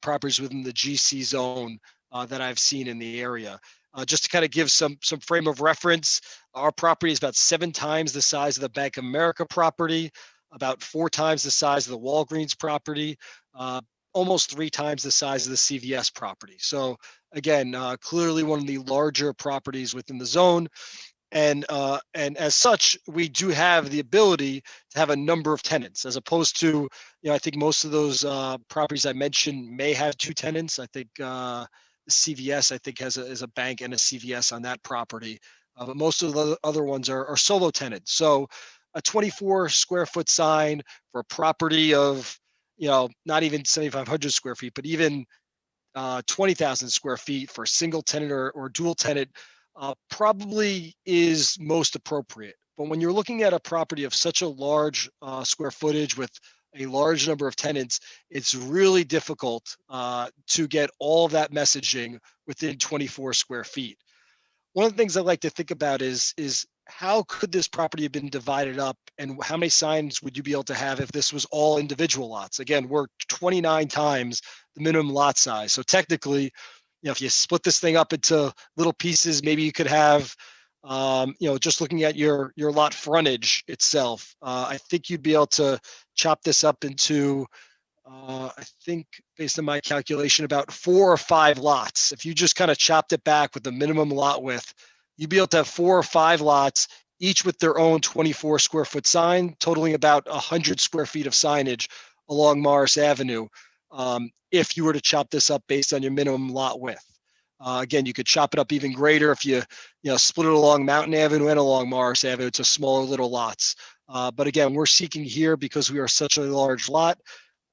properties within the GC zone that I've seen in the area. Just to kind of give some frame of reference, our property is about 7 times the size of the Bank of America property, about 4 times the size of the Walgreens property, almost 3 times the size of the CVS property. So again, clearly one of the larger properties within the zone. And as such, we do have the ability to have a number of tenants, as opposed to, I think most of those properties I mentioned may have 2 tenants. I think the CVS, I think, is a bank and a CVS on that property. But most of the other ones are solo tenants. So a 24 square foot sign for a property of, not even 7,500 square feet, but even 20,000 square feet for a single tenant or dual tenant probably is most appropriate. But when you're looking at a property of such a large square footage with a large number of tenants, it's really difficult to get all of that messaging within 24 square feet. One of the things I like to think about is how could this property have been divided up, and how many signs would you be able to have if this was all individual lots? Again, we're 29 times the minimum lot size. So technically, if you split this thing up into little pieces, maybe you could have, just looking at your lot frontage itself, I think you'd be able to chop this up into, I think based on my calculation, about 4 or 5 lots. If you just kind of chopped it back with the minimum lot width, you'd be able to have 4 or 5 lots, each with their own 24 square foot sign, totaling about 100 square feet of signage along Morris Avenue, if you were to chop this up based on your minimum lot width. Again, you could chop it up even greater if you split it along Mountain Avenue and along Morris Avenue to smaller little lots. But again, we're seeking here because we are such a large lot,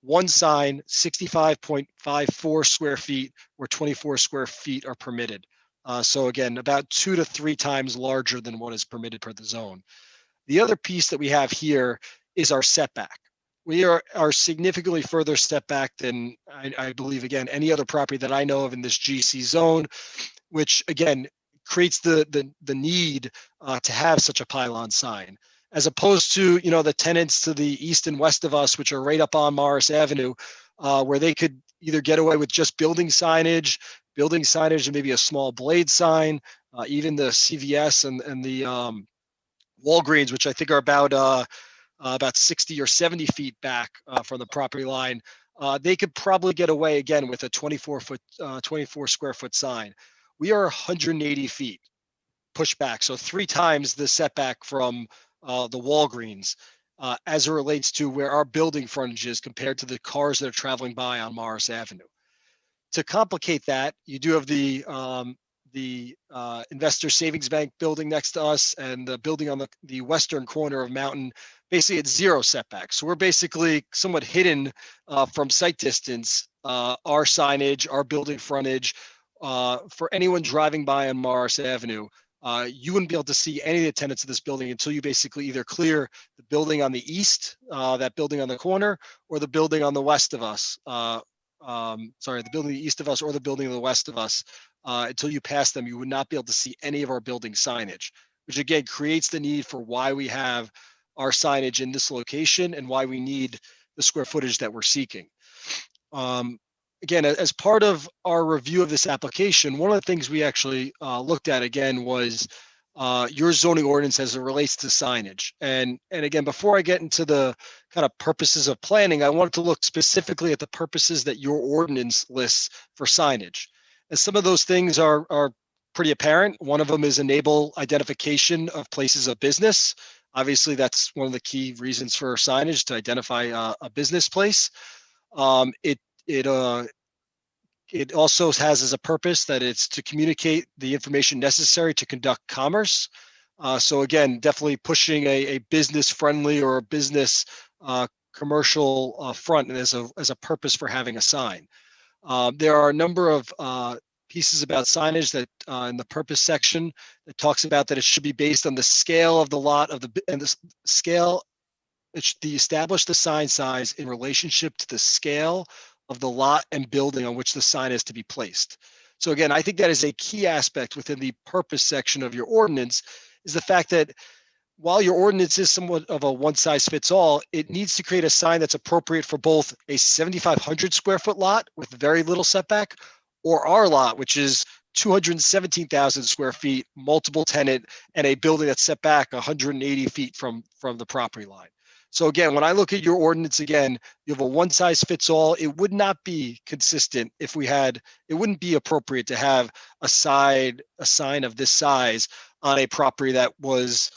one sign, 65.54 square feet, where 24 square feet are permitted. So again, about 2 to 3 times larger than what is permitted per the zone. The other piece that we have here is our setback. We are significantly further set back than I believe, again, any other property that I know of in this GC zone, which again creates the need to have such a pylon sign, as opposed to the tenants to the east and west of us, which are right up on Morris Avenue, where they could either get away with just building signage and maybe a small blade sign, even the CVS and the Walgreens, which I think are about 60 or 70 feet back from the property line. They could probably get away again with a 24 square foot sign. We are 180 feet pushed back, so 3 times the setback from the Walgreens as it relates to where our building frontage is compared to the cars that are traveling by on Morris Avenue. To complicate that, you do have the Investor Savings Bank building next to us and the building on the western corner of Mountain. Basically, it's 0 setbacks. So we're basically somewhat hidden from sight distance. Our signage, our building frontage, for anyone driving by on Morris Avenue, you wouldn't be able to see any of the tenants of this building until you basically either clear the building on the east, that building on the corner, or the building on the west of us. The building east of us or the building on the west of us. Until you pass them, you would not be able to see any of our building signage, which again creates the need for why we have our signage in this location and why we need the square footage that we're seeking. Again, as part of our review of this application, one of the things we actually looked at again was your zoning ordinance as it relates to signage. And again, before I get into the kind of purposes of planning, I wanted to look specifically at the purposes that your ordinance lists for signage. And some of those things are pretty apparent. One of them is enable identification of places of business. Obviously, that's one of the key reasons for signage, to identify a business place. It also has as a purpose that it's to communicate the information necessary to conduct commerce. So again, definitely pushing a business friendly or a business commercial front as a purpose for having a sign. There are a number of pieces about signage that in the purpose section that talks about that it should be based on the scale of the lot and the scale. It should establish the sign size in relationship to the scale of the lot and building on which the sign is to be placed. So again, I think that is a key aspect within the purpose section of your ordinance, is the fact that while your ordinance is somewhat of a one size fits all, it needs to create a sign that's appropriate for both a 7,500 square foot lot with very little setback, or our lot, which is 217,000 square feet, multiple tenant, and a building that's set back 180 feet from the property line. So again, when I look at your ordinance, again, you have a one size fits all. It would not be consistent if it wouldn't be appropriate to have a sign of this size on a property that was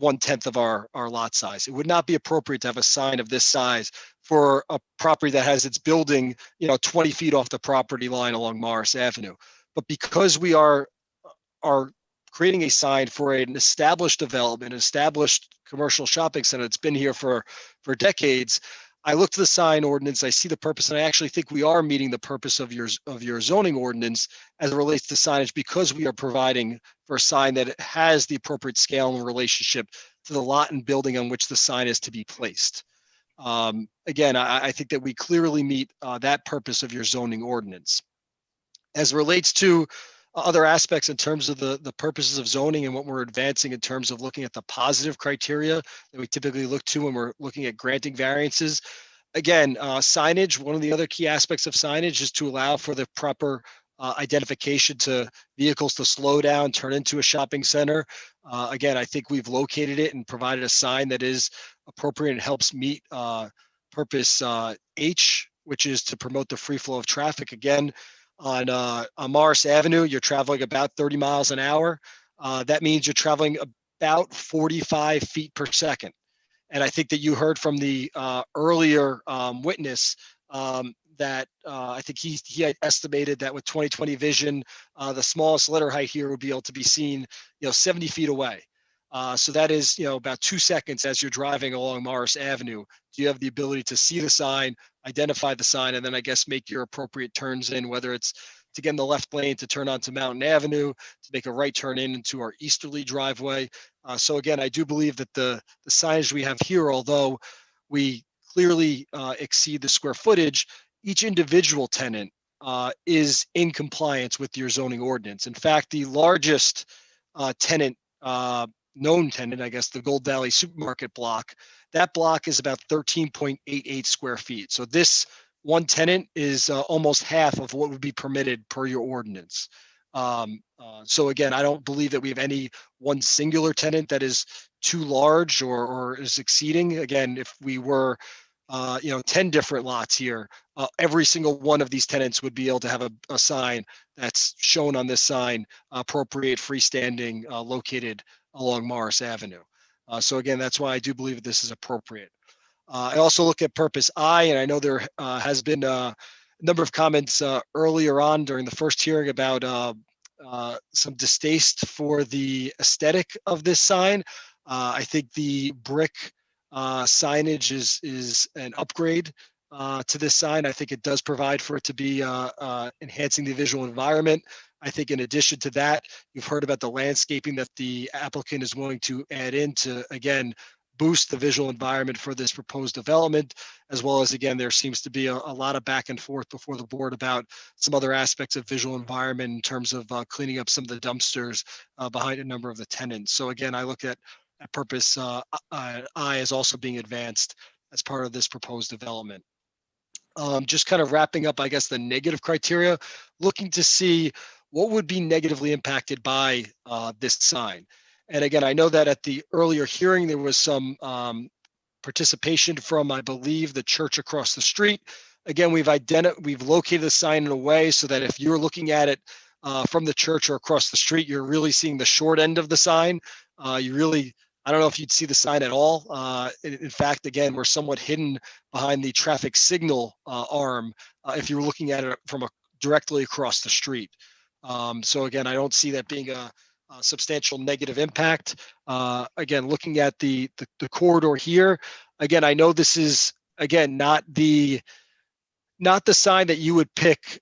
1/10 of our lot size. It would not be appropriate to have a sign of this size for a property that has its building, 20 feet off the property line along Morris Avenue. But because we are creating a sign for an established development, an established commercial shopping center that's been here for decades, I look to the sign ordinance, I see the purpose, and I actually think we are meeting the purpose of your zoning ordinance as it relates to signage, because we are providing for a sign that has the appropriate scale and relationship to the lot and building on which the sign is to be placed. Again, I think that we clearly meet that purpose of your zoning ordinance. As it relates to other aspects in terms of the purposes of zoning and what we're advancing in terms of looking at the positive criteria that we typically look to when we're looking at granting variances. Again, signage, one of the other key aspects of signage is to allow for the proper identification to vehicles to slow down, turn into a shopping center. Again, I think we've located it and provided a sign that is appropriate and helps meet purpose H, which is to promote the free flow of traffic. Again, on Morris Avenue, you're traveling about 30 miles an hour. That means you're traveling about 45 feet per second. And I think that you heard from the earlier witness that I think he had estimated that with 20/20 vision, the smallest letter height here would be able to be seen, 70 feet away. So that is, about 2 seconds as you're driving along Morris Avenue. Do you have the ability to see the sign, identify the sign, and then I guess make your appropriate turns in, whether it's to get in the left lane to turn onto Mountain Avenue, to make a right turn into our easterly driveway. So again, I do believe that the signage we have here, although we clearly exceed the square footage, each individual tenant is in compliance with your zoning ordinance. In fact, the largest tenant, known tenant, I guess, the Gold Valley Supermarket block, that block is about 13.88 square feet. So this one tenant is almost half of what would be permitted per your ordinance. So again, I don't believe that we have any one singular tenant that is too large or is exceeding. Again, if we were 10 different lots here, every single one of these tenants would be able to have a sign that's shown on this sign, appropriate freestanding, located along Morris Avenue. So again, that's why I do believe that this is appropriate. I also look at purpose I, and I know there has been a number of comments earlier on during the first hearing about some distaste for the aesthetic of this sign. I think the brick signage is an upgrade to this sign. I think it does provide for it to be enhancing the visual environment. I think in addition to that, you've heard about the landscaping that the applicant is willing to add in to, again, boost the visual environment for this proposed development, as well as, again, there seems to be a lot of back and forth before the board about some other aspects of visual environment in terms of cleaning up some of the dumpsters behind a number of the tenants. So again, I look at purpose I as also being advanced as part of this proposed development. Just kind of wrapping up, I guess, the negative criteria, looking to see what would be negatively impacted by this sign. And again, I know that at the earlier hearing, there was some participation from, I believe, the church across the street. Again, we've located the sign in a way so that if you're looking at it from the church or across the street, you're really seeing the short end of the sign. I don't know if you'd see the sign at all. In fact, again, we're somewhat hidden behind the traffic signal arm if you're looking at it from directly across the street. So again, I don't see that being a substantial negative impact. Again, looking at the corridor here, again, I know this is, again, not the sign that you would pick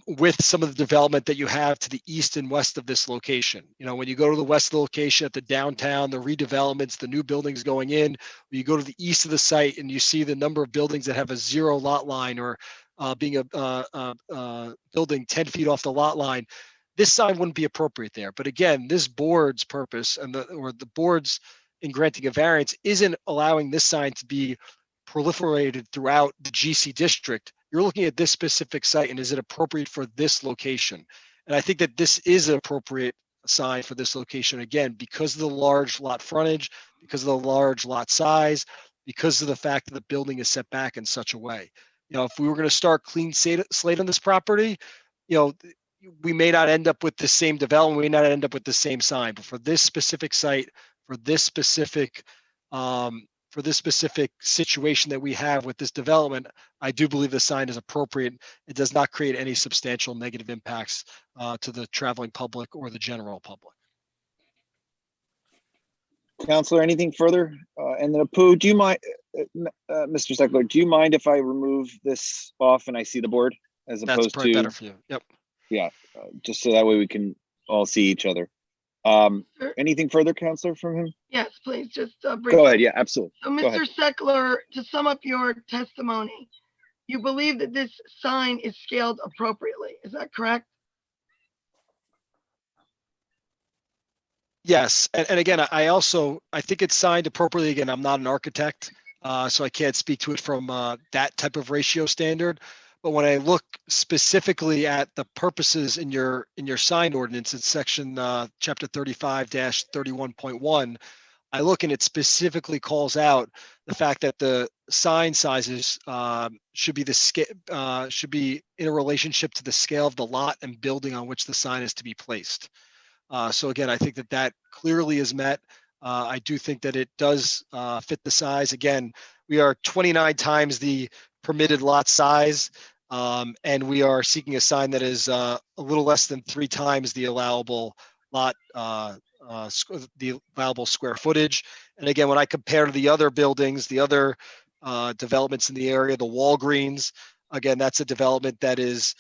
with some of the development that you have to the east and west of this location. When you go to the west of the location at the downtown, the redevelopments, the new buildings going in, when you go to the east of the site and you see the number of buildings that have a 0 lot line or being a building 10 feet off the lot line, this sign wouldn't be appropriate there. But again, this board's purpose or the board's in granting a variance isn't allowing this sign to be proliferated throughout the GC district. You're looking at this specific site and is it appropriate for this location? And I think that this is an appropriate sign for this location, again, because of the large lot frontage, because of the large lot size, because of the fact that the building is set back in such a way. If we were going to start clean slate on this property, we may not end up with the same development, we may not end up with the same sign, but for this specific site, for this specific situation that we have with this development, I do believe the sign is appropriate. It does not create any substantial negative impacts to the traveling public or the general public. Counselor, anything further? And then Apu, do you mind, Mr. Steckler, do you mind if I remove this off and I see the board as That's opposed probably to? better for you. Yep. Yeah, just so that way we can all see each other. Anything further, Counselor, from him? Yes, please, just briefly. Go ahead. Yeah, absolutely. So, Go ahead. Mr. Steckler, to sum up your testimony, you believe that this sign is scaled appropriately. Is that correct? Yes, and again, I think it's signed appropriately. Again, I'm not an architect, so I can't speak to it from that type of ratio standard. But when I look specifically at the purposes in your sign ordinance, in section chapter 35-31.1, I look and it specifically calls out the fact that the sign sizes should be in a relationship to the scale of the lot and building on which the sign is to be placed. So again, I think that clearly is met. I do think that it does fit the size. Again, we are 29 times the permitted lot size. And we are seeking a sign that is a little less than 3 times the allowable lot, the allowable square footage. And again, when I compare to the other buildings, the other developments in the area, the Walgreens, again, that's a development that is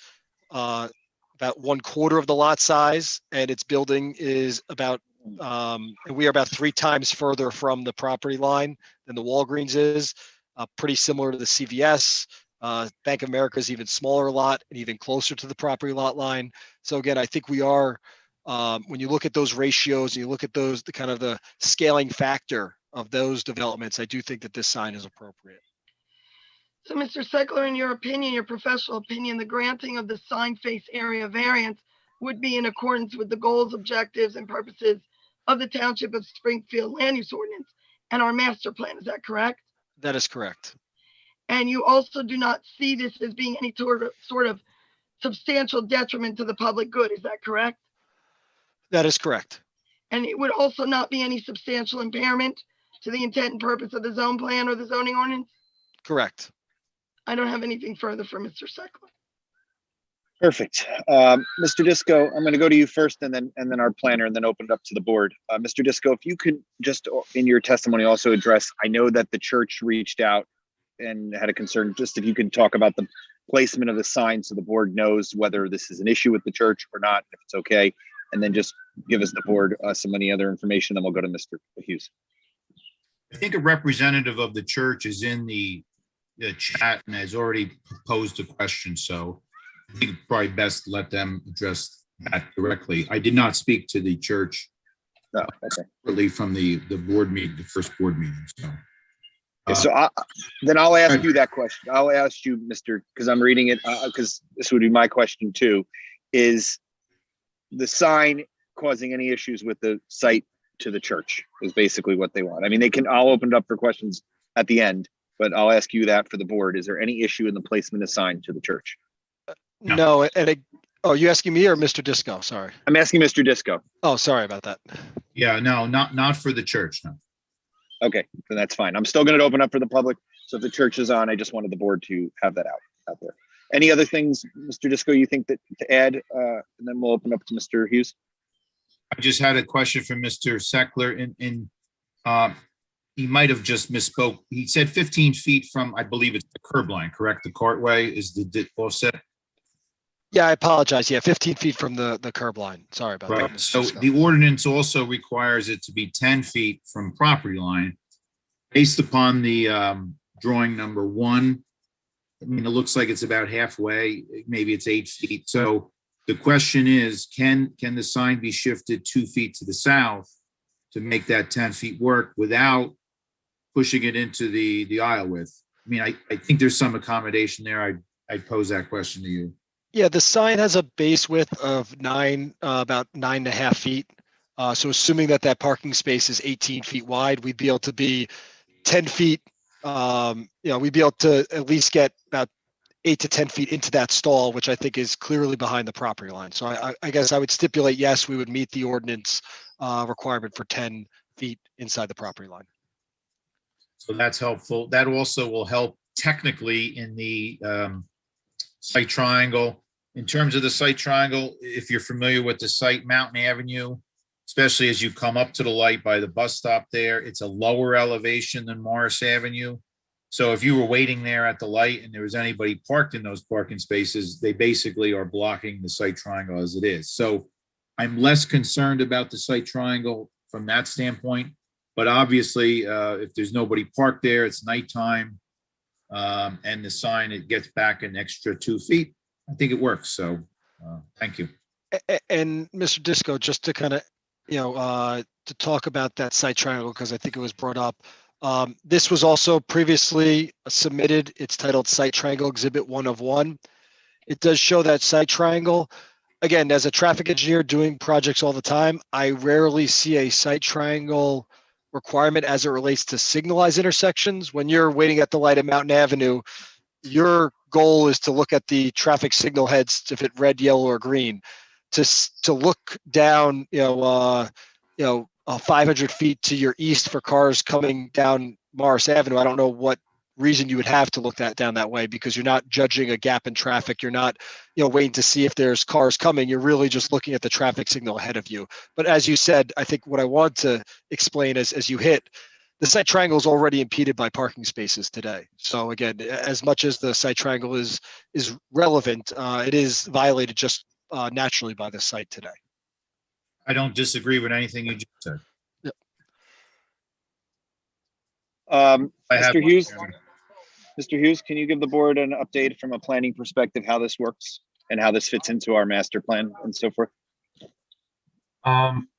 about 1/4 of the lot size, and its building is about, and we are about 3 times further from the property line than the Walgreens is, pretty similar to the CVS. Bank of America is even smaller lot and even closer to the property lot line. So again, I think we are, when you look at those ratios and you look at those, the kind of the scaling factor of those developments, I do think that this sign is appropriate. So, Mr. Seckler, in your opinion, your professional opinion, the granting of the sign face area variance would be in accordance with the goals, objectives, and purposes of the Township of Springfield Land Use Ordinance and our master plan. Is that correct? That is correct. And you also do not see this as being any sort of substantial detriment to the public good. Is that correct? That is correct. And it would also not be any substantial impairment to the intent and purpose of the zone plan or the zoning ordinance? Correct. I don't have anything further for Mr. Seckler. Perfect. Mr. Disco, I'm going to go to you first and then our planner and then open it up to the board. Mr. Disco, if you could just in your testimony also address, I know that the church reached out and had a concern, just if you could talk about the placement of the sign so the board knows whether this is an issue with the church or not, if it's okay. And then just give us the board some any other information, then we'll go to Mr. Hughes. I think a representative of the church is in the chat and has already posed a question, so I think it's probably best to let them address that directly. I did not speak to the church separately from the board meeting, the first board meeting. So, Then I'll ask you that question. I'll ask you, Mr., because I'm reading it, because this would be my question too, is the sign causing any issues with the site to the church is basically what they want. I mean, I'll open it up for questions at the end, but I'll ask you that for the board. Is there any issue in the placement of sign to the church? No, oh, you asking me or Mr. Disco? Sorry. I'm asking Mr. Disco. Oh, sorry about that. Yeah, no, not for the church, no. Okay, then that's fine. I'm still going to open up for the public. So if the church is on, I just wanted the board to have that out there. Any other things, Mr. Disco, you think that to add? And then we'll open up to Mr. Hughes. I just had a question from Mr. Seckler, and he might have just misspoke. He said 15 feet from, I believe it's the curb line, correct? The cartway is the offset? Yeah, I apologize. Yeah, 15 feet from the curb line. Sorry about that. Right. So the ordinance also requires it to be 10 feet from property line. Based upon the drawing number 1, I mean, it looks like it's about halfway, maybe it's 8 feet. So the question is, can the sign be shifted 2 feet to the south to make that 10 feet work without pushing it into the aisle width? I mean, I think there's some accommodation there. I'd pose that question to you. Yeah, the sign has a base width of about 9.5 feet. So assuming that parking space is 18 feet wide, we'd be able to be 10 feet. We'd be able to at least get about 8 to 10 feet into that stall, which I think is clearly behind the property line. So I guess I would stipulate, yes, we would meet the ordinance requirement for 10 feet inside the property line. So that's helpful. That also will help technically in the site triangle. In terms of the site triangle, if you're familiar with the site, Mountain Avenue, especially as you come up to the light by the bus stop there, it's a lower elevation than Morris Avenue. So if you were waiting there at the light and there was anybody parked in those parking spaces, they basically are blocking the site triangle as it is. So I'm less concerned about the site triangle from that standpoint. But obviously, if there's nobody parked there, it's nighttime, and the sign, it gets back an extra 2 feet. I think it works. So thank you. And Mr. Disco, just to kind of, to talk about that site triangle, because I think it was brought up. This was also previously submitted. It's titled Site Triangle Exhibit 1 of 1. It does show that site triangle. Again, as a traffic engineer doing projects all the time, I rarely see a site triangle requirement as it relates to signalized intersections. When you're waiting at the light at Mountain Avenue, your goal is to look at the traffic signal heads, if it's red, yellow, or green, to look down, 500 feet to your east for cars coming down Morris Avenue. I don't know what reason you would have to look down that way, because you're not judging a gap in traffic. You're not, waiting to see if there's cars coming. You're really just looking at the traffic signal ahead of you. But as you said, I think what I want to explain as you hit, the site triangle is already impeded by parking spaces today. So again, as much as the site triangle is relevant, it is violated just naturally by the site today. I don't disagree with anything you just said. Mr. Hughes, can you give the board an update from a planning perspective, how this works and how this fits into our master plan and so forth?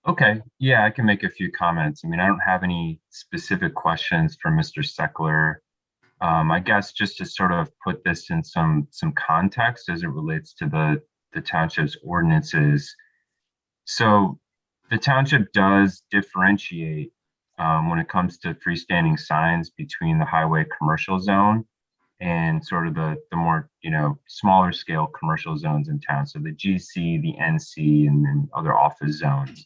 Okay, yeah, I can make a few comments. I mean, I don't have any specific questions for Mr. Steckler. I guess just to sort of put this in some context as it relates to the township's ordinances. So the township does differentiate when it comes to freestanding signs between the highway commercial zone and sort of the more, smaller scale commercial zones in town. So the GC, the NC, and then other office zones.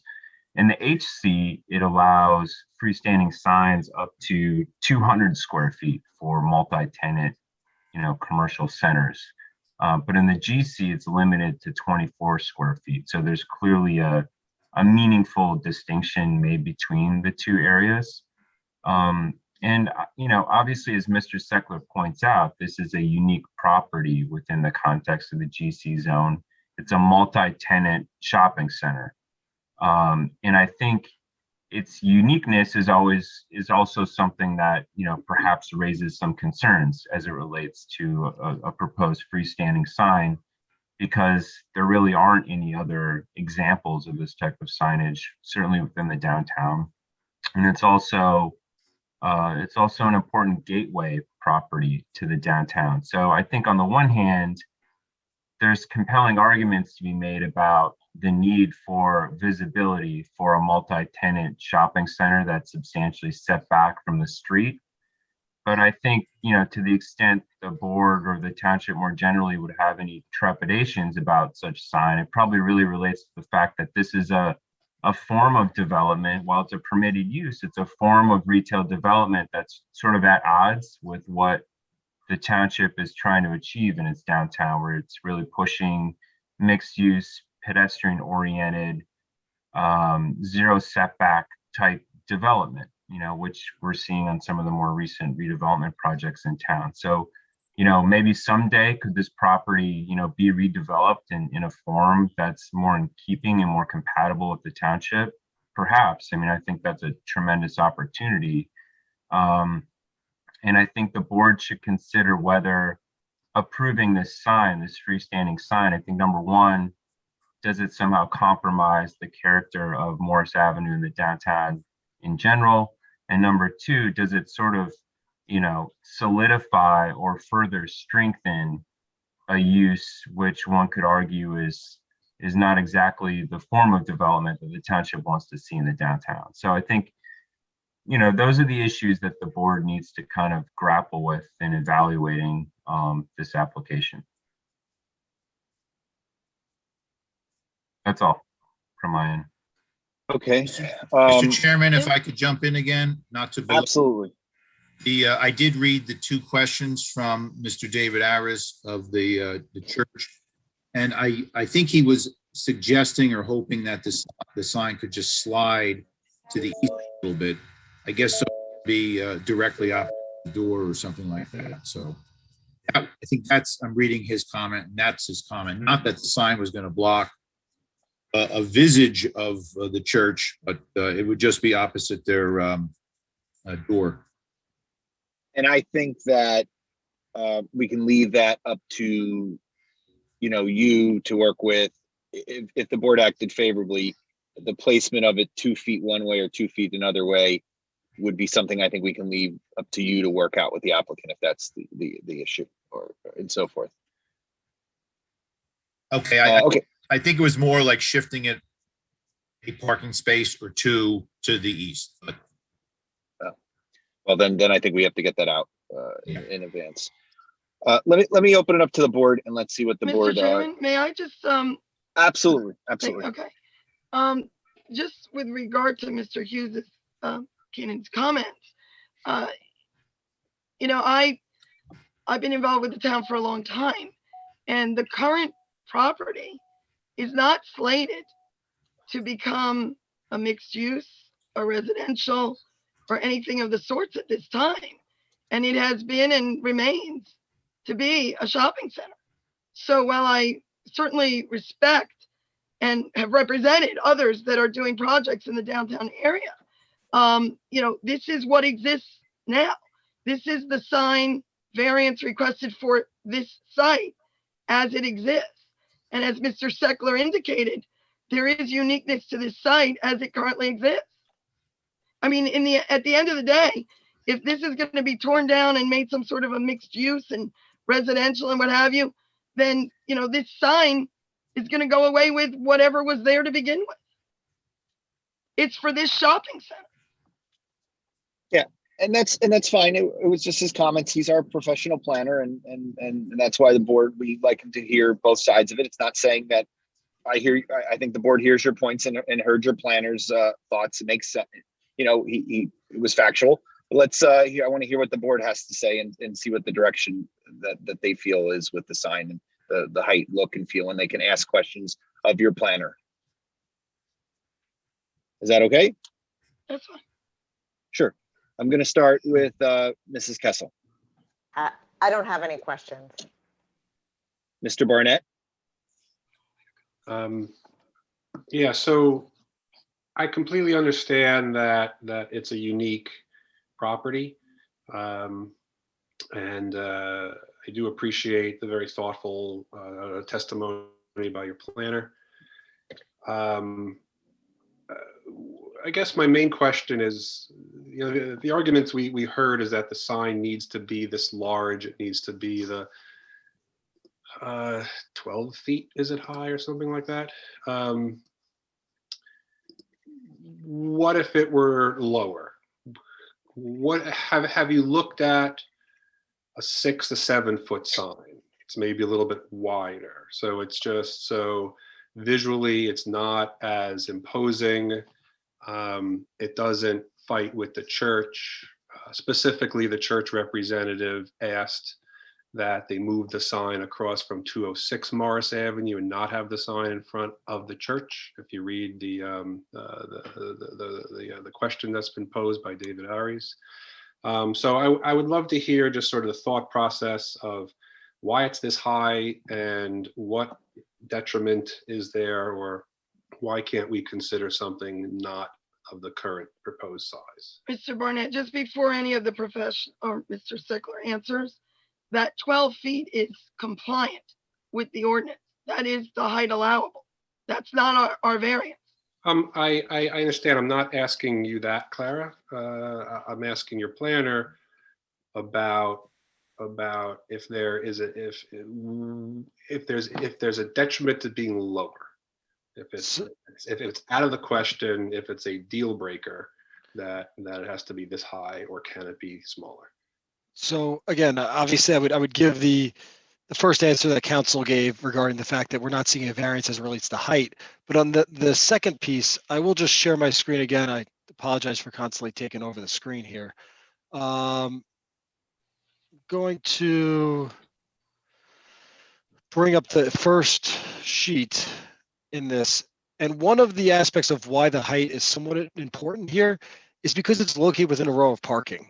In the HC, it allows freestanding signs up to 200 square feet for multi-tenant, commercial centers. But in the GC, it's limited to 24 square feet. So there's clearly a meaningful distinction made between the two areas. And, obviously, as Mr. Steckler points out, this is a unique property within the context of the GC zone. It's a multi-tenant shopping center. And I think its uniqueness is also something that, perhaps raises some concerns as it relates to a proposed freestanding sign, because there really aren't any other examples of this type of signage, certainly within the downtown. And it's also an important gateway property to the downtown. So I think on the one hand, there's compelling arguments to be made about the need for visibility for a multi-tenant shopping center that's substantially set back from the street. But I think, to the extent the board or the township more generally would have any trepidations about such sign, it probably really relates to the fact that this is a form of development. While it's a permitted use, it's a form of retail development that's sort of at odds with what the township is trying to achieve in its downtown, where it's really pushing mixed use, pedestrian oriented, zero setback type development, which we're seeing on some of the more recent redevelopment projects in town. So, maybe someday could this property, be redeveloped in a form that's more in keeping and more compatible with the township? Perhaps. I mean, I think that's a tremendous opportunity. And I think the board should consider whether approving this sign, this freestanding sign, I think number one, does it somehow compromise the character of Morris Avenue in the downtown in general? And number two, does it sort of, solidify or further strengthen a use which one could argue is not exactly the form of development that the township wants to see in the downtown? So I think, those are the issues that the board needs to kind of grapple with in evaluating this application. That's all from my end. Okay. Mr. Chairman, if I could jump in again, not to. Absolutely. I did read the two questions from Mr. David Aris of the church. And I think he was suggesting or hoping that the sign could just slide to the east a little bit. I guess so, be directly opposite the door or something like that. So I think I'm reading his comment, and that's his comment. Not that the sign was going to block a visage of the church, but it would just be opposite their door. And I think that we can leave that up to, you to work with. If the board acted favorably, the placement of it 2 feet one way or 2 feet another way would be something I think we can leave up to you to work out with the applicant if that's the issue and so forth. Okay. I think it was more like shifting it a parking space or two to the east. But well, then I think we have to get that out in advance. Let me open it up to the board and let's see what the Mr. board. Chairman, may I just Absolutely. Okay. Just with regard to Mr. Hughes' Keenan's comments, I I've been involved with the town for a long time, and the current property is not slated to become a mixed use, a residential, or anything of the sorts at this time. And it has been and remains to be a shopping center. So while I certainly respect and have represented others that are doing projects in the downtown area, this is what exists now. This is the sign variance requested for this site as it exists. And as Mr. Seckler indicated, there is uniqueness to this site as it currently exists. I mean, at the end of the day, if this is going to be torn down and made some sort of a mixed use and residential and what have you, then, this sign is going to go away with whatever was there to begin with. It's for this shopping center. Yeah, and that's fine. It was just his comments. He's our professional planner, and that's why the board, we like him to hear both sides of it. It's not saying that I think the board hears your points and heard your planner's thoughts. It makes sense. It was factual. But I want to hear what the board has to say and see what the direction that they feel is with the sign and the height, look, and feel, and they can ask questions of your planner. Is that okay? That's fine. Sure. I'm going to start with Mrs. Kessel. I don't have any questions. Mr. Barnett? Yeah, so I completely understand that it's a unique property. And I do appreciate the very thoughtful testimony by your planner. I guess my main question is, the arguments we heard is that the sign needs to be this large. It needs to be the 12 feet, is it high or something like that? What if it were lower? What have you looked at a 6 to 7 foot sign? It's maybe a little bit wider. So it's just so visually it's not as imposing. It doesn't fight with the church. Specifically, the church representative asked that they move the sign across from 206 Morris Avenue and not have the sign in front of the church. If you read the question that's been posed by David Aries. So I would love to hear just sort of the thought process of why it's this high and what detriment is there, or why can't we consider something not of the current proposed size? Mr. Barnett, just before any of the profession or Mr. Sickler answers, that 12 feet is compliant with the ordinance. That is the height allowable. That's not our variance. I understand. I'm not asking you that, Clara. I'm asking your planner about if there is if there's a detriment to being lower. If it's out of the question, if it's a deal breaker that it has to be this high, or can it be smaller? So again, obviously I would give the first answer that council gave regarding the fact that we're not seeing a variance as it relates to height. But on the second piece, I will just share my screen again. I apologize for constantly taking over the screen here. Going to bring up the first sheet in this. And one of the aspects of why the height is somewhat important here is because it's located within a row of parking.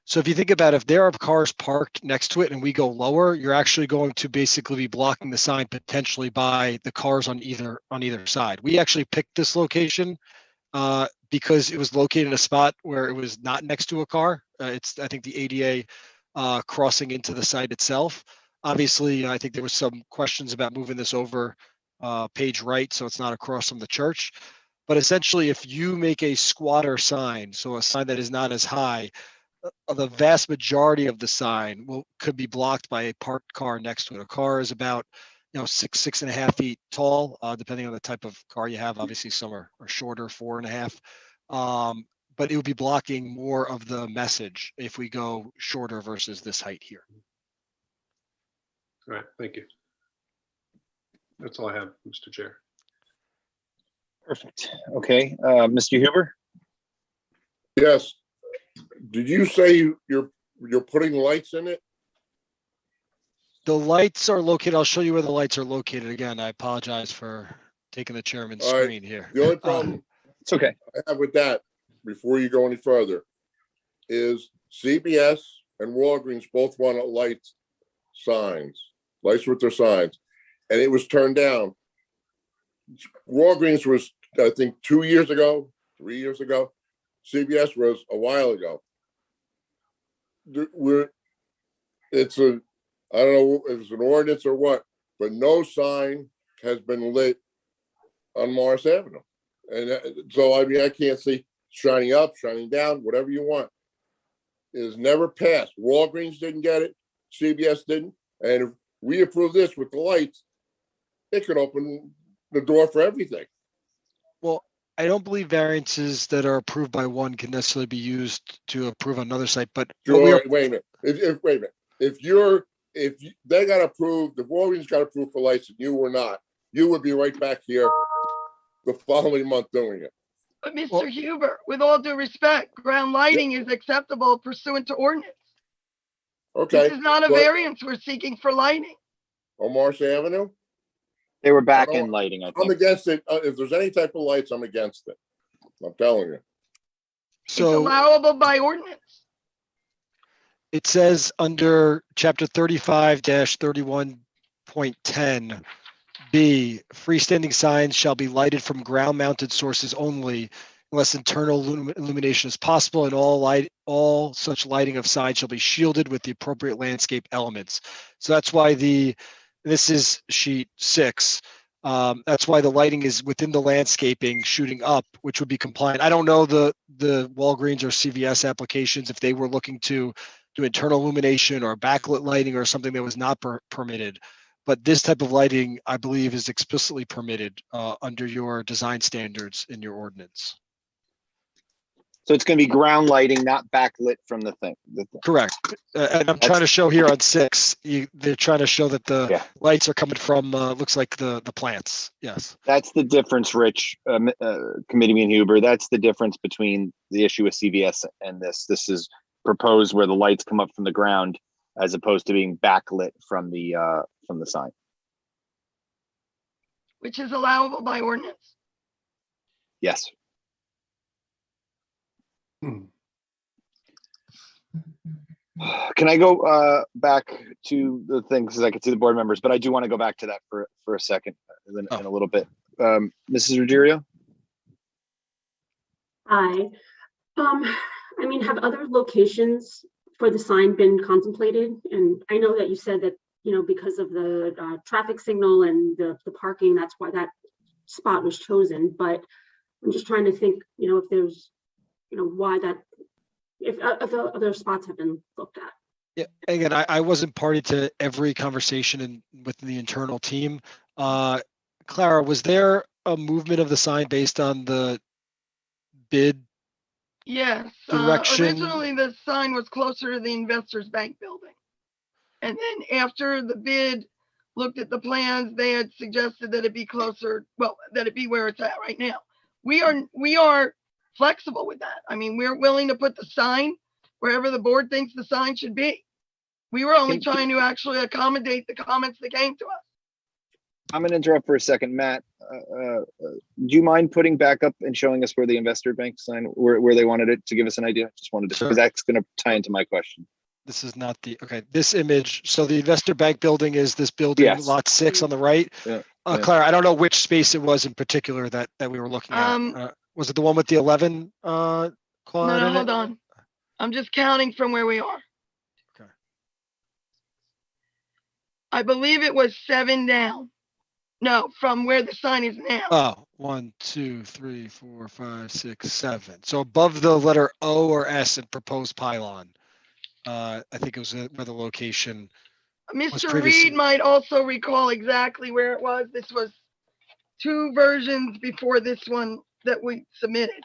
So if you think about if there are cars parked next to it and we go lower, you're actually going to basically be blocking the sign potentially by the cars on either side. We actually picked this location because it was located in a spot where it was not next to a car. It's, I think, the ADA crossing into the site itself. Obviously, I think there was some questions about moving this over page right so it's not across from the church. But essentially, if you make a squatter sign, so a sign that is not as high, the vast majority of the sign could be blocked by a parked car next to it. A car is about 6.5 feet tall, depending on the type of car you have. Obviously, some are shorter, 4.5. But it would be blocking more of the message if we go shorter versus this height here. All right, thank you. That's all I have, Mr. Chair. Perfect. Okay, Mr. Huber? Yes. Did you say you're putting lights in it? The lights are located, I'll show you where the lights are located. Again, I apologize for taking the chairman's All right. screen here. The only problem It's okay. I have with that, before you go any further, is CBS and Walgreens both want light signs, lights with their signs, and it was turned down. Walgreens was, I think, 2 years ago, 3 years ago. CBS was a while ago. I don't know if it's an ordinance or what, but no sign has been lit on Morris Avenue. And so, I mean, I can't see shining up, shining down, whatever you want. It has never passed. Walgreens didn't get it. CBS didn't. And if we approve this with the lights, it could open the door for everything. Well, I don't believe variances that are approved by one can necessarily be used to approve another site, but what we Sure, are, wait a minute. Wait a minute. They got approved, the Walgreens got approved for lights and you were not, you would be right back here the following month doing it. But Mr. Huber, with all due respect, ground lighting is acceptable pursuant to ordinance. Okay. This is not a but variance we're seeking for lighting. on Morris Avenue, They were back in lighting, I I'm think. against it. If there's any type of lights, I'm against it. I'm telling you. It's so allowable by ordinance. it says under chapter 35-31.10 B, freestanding signs shall be lighted from ground mounted sources only unless internal illumination is possible, and all such lighting of signs shall be shielded with the appropriate landscape elements. So that's why this is sheet 6. That's why the lighting is within the landscaping shooting up, which would be compliant. I don't know the Walgreens or CVS applications if they were looking to do internal illumination or backlit lighting or something that was not permitted. But this type of lighting, I believe, is explicitly permitted under your design standards in your ordinance. So it's going to be ground lighting, not backlit from the thing. Correct. And I'm trying to show here on 6, they're trying to show that the lights are coming from, looks like the plants. Yes. That's the difference, Rich, Committeeman Huber. That's the difference between the issue with CVS and this. This is proposed where the lights come up from the ground as opposed to being backlit from the sign. Which is allowable by ordinance. Yes. Can I go back to the thing because I can see the board members, but I do want to go back to that for a second in a little bit. Mrs. Ruggiero? Hi. I mean, have other locations for the sign been contemplated? And I know that you said that, you know, because of the traffic signal and the parking, that's why that spot was chosen. But I'm just trying to think, you know, if there's, you know, why that, if other spots have been looked at. Yeah, again, I wasn't party to every conversation with the internal team. Clara, was there a movement of the sign based on the bid? Yes, Direction. originally the sign was closer to the Investors Bank building. And then after the bid looked at the plans, they had suggested that it be closer, well, that it be where it's at right now. We are flexible with that. I mean, we're willing to put the sign wherever the board thinks the sign should be. We were only trying to actually accommodate the comments that came to us. I'm going to interrupt for a second, Matt. Do you mind putting back up and showing us where the Investor Bank sign, where they wanted it to give us an idea? Just wanted to, because that's going to tie into my question. This is not the, okay, this image. So the Investor Bank building is this building, Yes. lot 6 on the right. Yeah. Clara, I don't know which space it was in particular that we were looking at. Was it the one with the 11 quad No, in it? hold on. I'm just counting from where we are. Okay. I believe it was 7 down. No, from where the sign is now. Oh, 1, 2, 3, 4, 5, 6, 7. So above the letter O or S in proposed pylon. I think it was where the location was Mr. previously. Reed might also recall exactly where it was. This was 2 versions before this one that we submitted.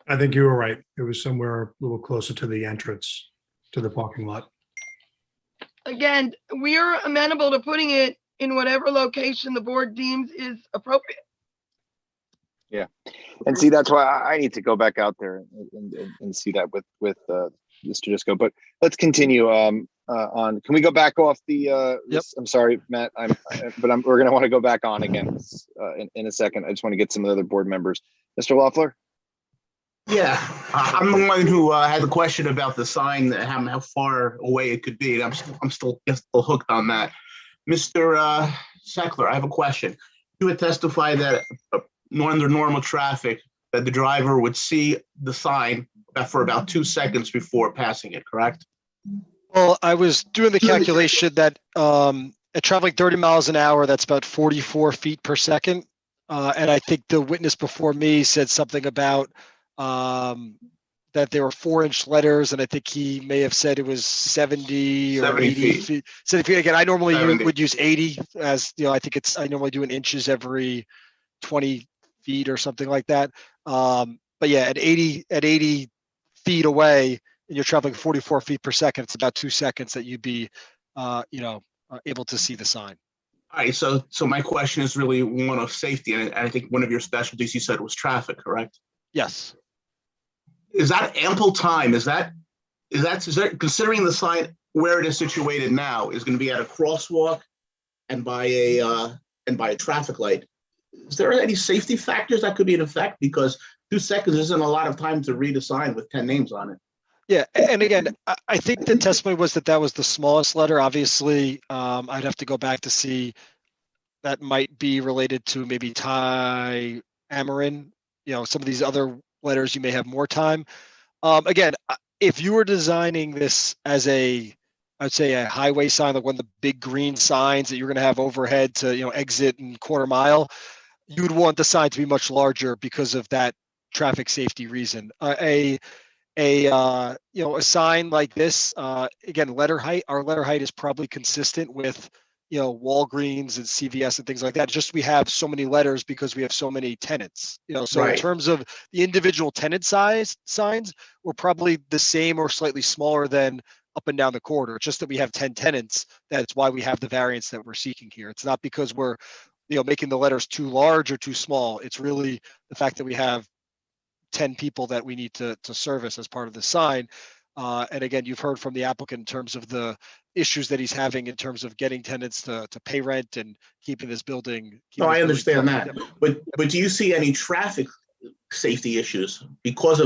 I think you were right. It was somewhere a little closer to the entrance to the parking lot. Again, we are amenable to putting it in whatever location the board deems is appropriate. Yeah. And see, that's why I need to go back out there and see that with Mr. Disco, but let's continue on. Can we go back off the, Yep. I'm sorry, Matt, we're gonna want to go back on again in a second. I just want to get some of the other board members. Mr. Loeffler? Yeah, I'm the one who had the question about the sign, how far away it could be, and I'm still hooked on that. Mr. Seckler, I have a question. You would testify that under normal traffic, that the driver would see the sign for about 2 seconds before passing it, correct? Well, I was doing the calculation that at traveling 30 miles an hour, that's about 44 feet per second. And I think the witness before me said something about that there were 4-inch letters, and I think he may have said it was 70 or 70 80 feet. feet. 70 feet. Again, I normally 70. would use 80 as, you know, I think I normally do in inches every 20 feet or something like that. But yeah, at 80 feet away, and you're traveling 44 feet per second, it's about 2 seconds that you'd be, able to see the sign. All right, so my question is really one of safety, and I think one of your specialties you said was traffic, correct? Yes. Is that ample time? Is that considering the sign where it is situated now is going to be at a crosswalk and by a traffic light? Is there any safety factors that could be in effect? Because 2 seconds isn't a lot of time to read a sign with 10 names on it. Yeah, and again, I think the testimony was that was the smallest letter. Obviously, I'd have to go back to see. That might be related to maybe Thai Amarin. You know, some of these other letters you may have more time. Again, if you were designing this as I'd say a highway sign, like one of the big green signs that you're going to have overhead to, you know, exit and quarter mile, you would want the sign to be much larger because of that traffic safety reason. A sign like this, again, our letter height is probably consistent with, you know, Walgreens and CVS and things like that. Just we have so many letters because we have so many tenants, you know, so in Right. terms of the individual tenant size signs, we're probably the same or slightly smaller than up and down the corridor. It's just that we have 10 tenants. That's why we have the variance that we're seeking here. It's not because we're, you know, making the letters too large or too small. It's really the fact that we have 10 people that we need to service as part of the sign. And again, you've heard from the applicant in terms of the issues that he's having in terms of getting tenants to pay rent and keeping this building. No, I understand covered. that. But do you see any traffic safety issues because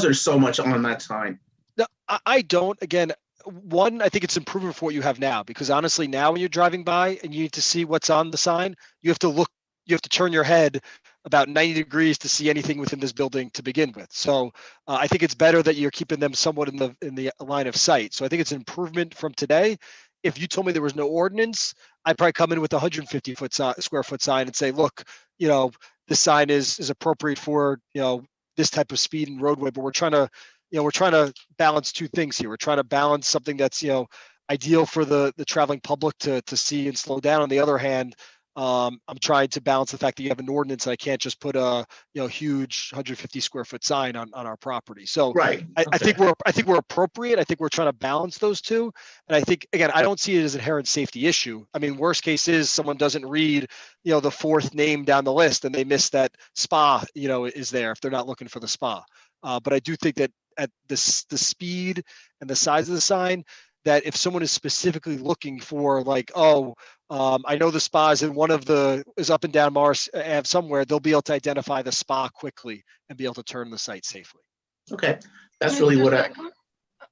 there's so much on that sign? No, I don't. Again, one, I think it's improvement for what you have now, because honestly, now when you're driving by and you need to see what's on the sign, you have to turn your head about 90 degrees to see anything within this building to begin with. So I think it's better that you're keeping them somewhat in the line of sight. So I think it's an improvement from today. If you told me there was no ordinance, I'd probably come in with a 150 square foot sign and say, look, you know, the sign is appropriate for, you know, this type of speed and roadway, but we're trying to balance two things here. We're trying to balance something that's, you know, ideal for the traveling public to see and slow down. On the other hand, I'm trying to balance the fact that you have an ordinance. I can't just put a, you know, huge 150 square foot sign on our property. So right. I think we're appropriate. I think we're trying to balance those two. And I think, again, I don't see it as an inherent safety issue. I mean, worst case is someone doesn't read, you know, the fourth name down the list and they miss that spa, you know, is there if they're not looking for the spa. But I do think that at the speed and the size of the sign, that if someone is specifically looking for like, I know the spa is up and down Morris Ave somewhere, they'll be able to identify the spa quickly and be able to turn the site safely. Okay, that's really Mr. what Seckler,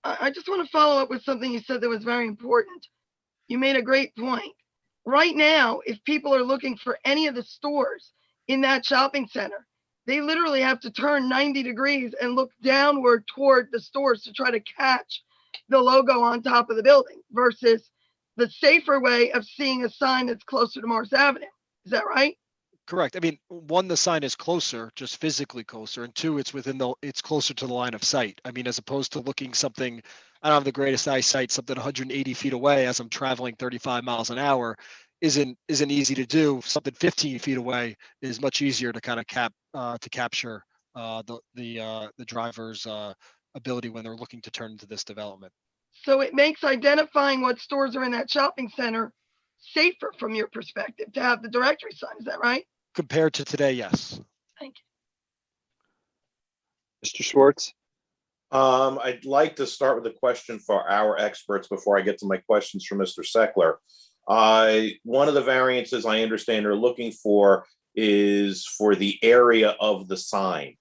I just want to follow up with something you said that was very important. You made a great point. Right now, if people are looking for any of the stores in that shopping center, they literally have to turn 90 degrees and look downward toward the stores to try to catch the logo on top of the building versus the safer way of seeing a sign that's closer to Morris Avenue. Is that right? Correct. I mean, one, the sign is closer, just physically closer, and two, it's closer to the line of sight. I mean, as opposed to looking something, I don't have the greatest eyesight, something 180 feet away as I'm traveling 35 miles an hour isn't easy to do. Something 15 feet away is much easier to kind of capture the driver's ability when they're looking to turn into this development. So it makes identifying what stores are in that shopping center safer from your perspective to have the directory sign. Is that right? Compared to today, yes. Thank Mr. Schwartz? I'd like to start with a question for our experts before I get to my questions for Mr. Seckler. One of the variances I understand are looking for is for the area of the sign.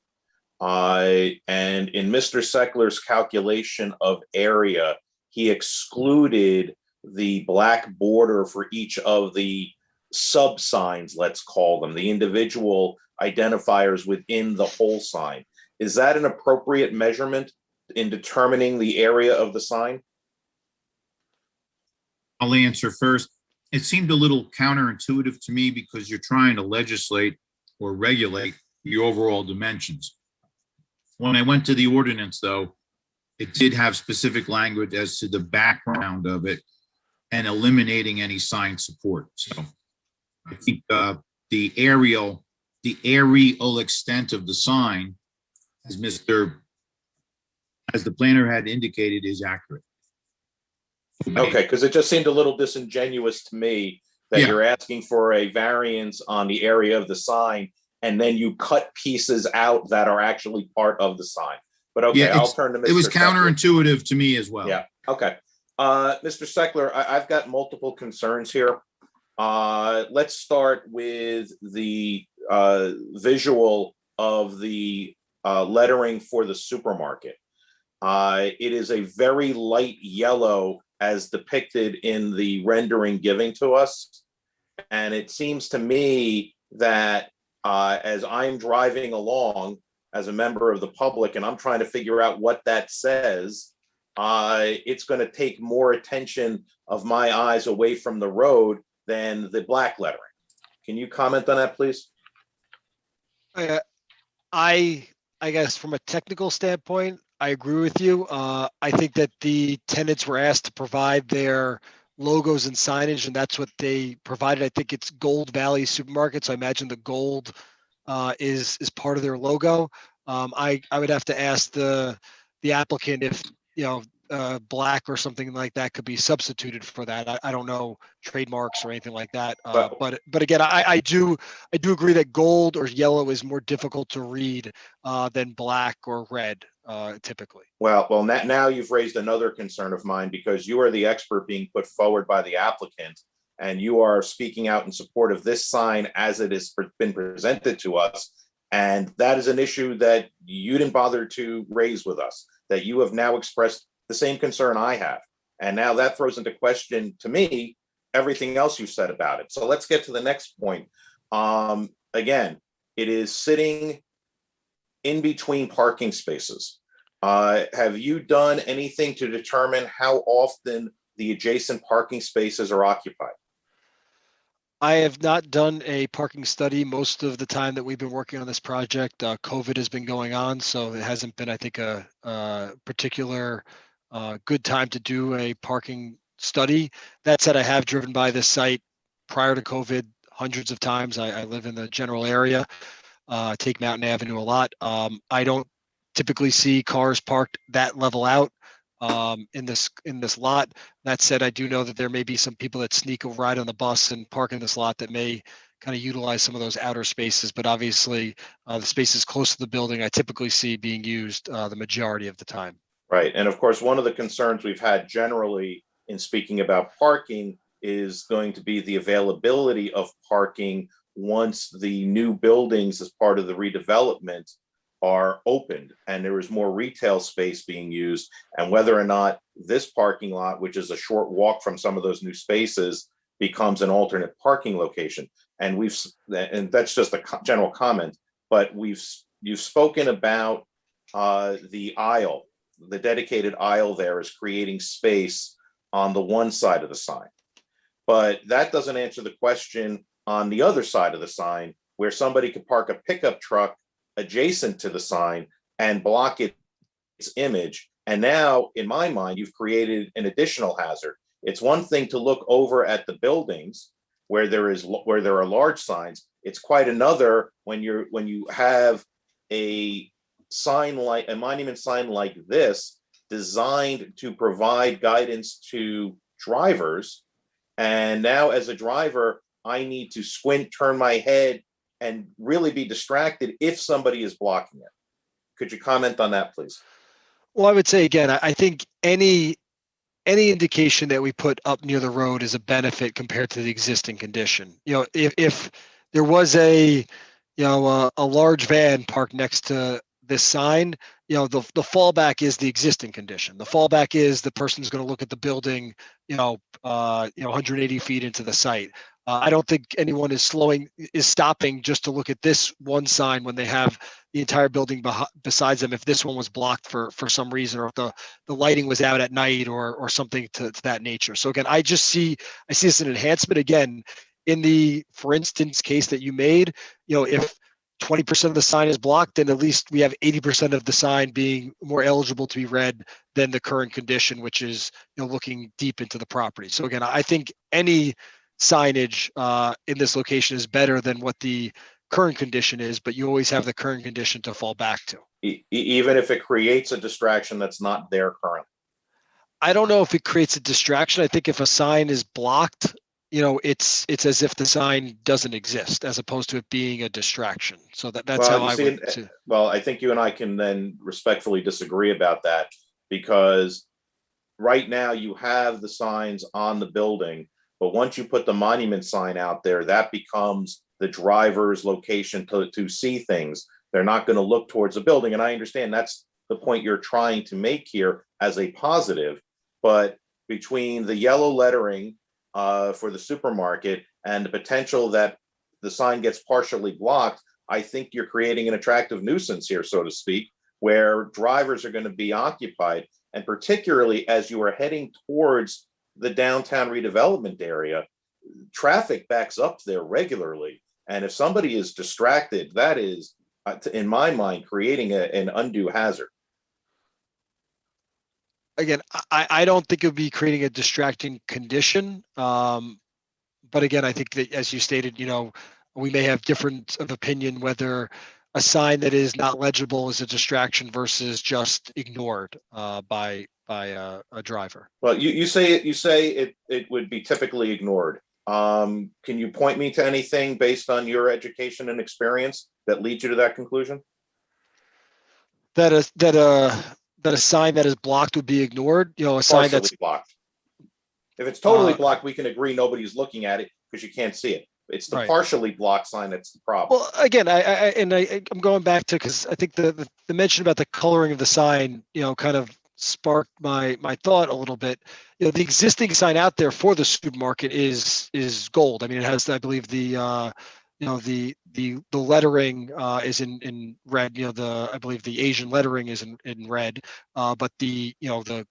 And in Mr. Seckler's calculation of area, he excluded the black border for each of the sub signs, let's call them, the individual identifiers within the whole sign. Is that an appropriate measurement in determining the area of the sign? I'll answer first. It seemed a little counterintuitive to me because you're trying to legislate or regulate the overall dimensions. When I went to the ordinance, though, it did have specific language as to the background of it and eliminating any sign support. So I think the aerial extent of the sign, as the planner had indicated, is accurate. Okay, because it just seemed a little disingenuous to me that you're asking for a variance on the area of the sign and then you cut pieces out that are actually part of the sign. But okay, I'll turn to Mr. It was Seckler. counterintuitive to me as well. Yeah, okay. Mr. Seckler, I've got multiple concerns here. Let's start with the visual of the lettering for the supermarket. It is a very light yellow as depicted in the rendering giving to us. And it seems to me that as I'm driving along as a member of the public and I'm trying to figure out what that says, it's going to take more attention of my eyes away from the road than the black lettering. Can you comment on that, please? I guess from a technical standpoint, I agree with you. I think that the tenants were asked to provide their logos and signage, and that's what they provided. I think it's Gold Valley Supermarket, so I imagine the gold is part of their logo. I would have to ask the applicant if black or something like that could be substituted for that. I don't know trademarks or anything like that. But again, I do agree that gold or yellow is more difficult to read than black or red typically. Well, now you've raised another concern of mine because you are the expert being put forward by the applicant and you are speaking out in support of this sign as it has been presented to us. And that is an issue that you didn't bother to raise with us, that you have now expressed the same concern I have. And now that throws into question, to me, everything else you said about it. So let's get to the next point. Again, it is sitting in between parking spaces. Have you done anything to determine how often the adjacent parking spaces are occupied? I have not done a parking study most of the time that we've been working on this project. COVID has been going on, so it hasn't been, I think, a particular good time to do a parking study. That said, I have driven by this site prior to COVID hundreds of times. I live in the general area, take Mountain Avenue a lot. I don't typically see cars parked that level out in this lot. That said, I do know that there may be some people that sneak a ride on the bus and park in this lot that may kind of utilize some of those outer spaces, but obviously the spaces close to the building I typically see being used the majority of the time. Right. And of course, one of the concerns we've had generally in speaking about parking is going to be the availability of parking once the new buildings as part of the redevelopment are opened and there is more retail space being used, and whether or not this parking lot, which is a short walk from some of those new spaces, becomes an alternate parking location. And that's just a general comment, but you've spoken about the aisle. The dedicated aisle there is creating space on the one side of the sign. But that doesn't answer the question on the other side of the sign, where somebody could park a pickup truck adjacent to the sign and block its image. And now, in my mind, you've created an additional hazard. It's one thing to look over at the buildings where there are large signs. It's quite another when you have a sign like a monument sign like this designed to provide guidance to drivers. And now as a driver, I need to squint, turn my head, and really be distracted if somebody is blocking it. Could you comment on that, please? Well, I would say again, I think any indication that we put up near the road is a benefit compared to the existing condition. You know, if there was a large van parked next to this sign, you know, the fallback is the existing condition. The fallback is the person's going to look at the building, 180 feet into the site. I don't think anyone is stopping just to look at this one sign when they have the entire building besides them. If this one was blocked for some reason, or if the lighting was out at night or something to that nature. So again, I see this as an enhancement. Again, in the, for instance, case that you made, if 20% of the sign is blocked, then at least we have 80% of the sign being more eligible to be read than the current condition, which is looking deep into the property. So again, I think any signage in this location is better than what the current condition is, but you always have the current condition to fall back to. Even if it creates a distraction that's not there currently. I don't know if it creates a distraction. I think if a sign is blocked, it's as if the sign doesn't exist, as opposed to it being a distraction. So that's how I would. Well, I think you and I can then respectfully disagree about that, because right now you have the signs on the building, but once you put the monument sign out there, that becomes the driver's location to see things. They're not going to look towards the building. And I understand that's the point you're trying to make here as a positive, but between the yellow lettering for the supermarket and the potential that the sign gets partially blocked, I think you're creating an attractive nuisance here, so to speak, where drivers are going to be occupied. And particularly as you are heading towards the downtown redevelopment area, traffic backs up there regularly. And if somebody is distracted, that is, in my mind, creating an undue hazard. Again, I don't think it would be creating a distracting condition. But again, I think that, as you stated, we may have different of opinion whether a sign that is not legible is a distraction versus just ignored by a driver. Well, you say it would be typically ignored. Can you point me to anything based on your education and experience that leads you to that conclusion? That a sign that is blocked would be ignored. A sign that's blocked. If it's totally blocked, we can agree nobody's looking at it because you can't see it. It's the partially blocked sign that's the problem. Well, again, I'm going back to, because I think the mention about the coloring of the sign, kind of sparked my thought a little bit. The existing sign out there for the supermarket is gold. I mean, it has, I believe, the lettering is in red. I believe the Asian lettering is in red, but the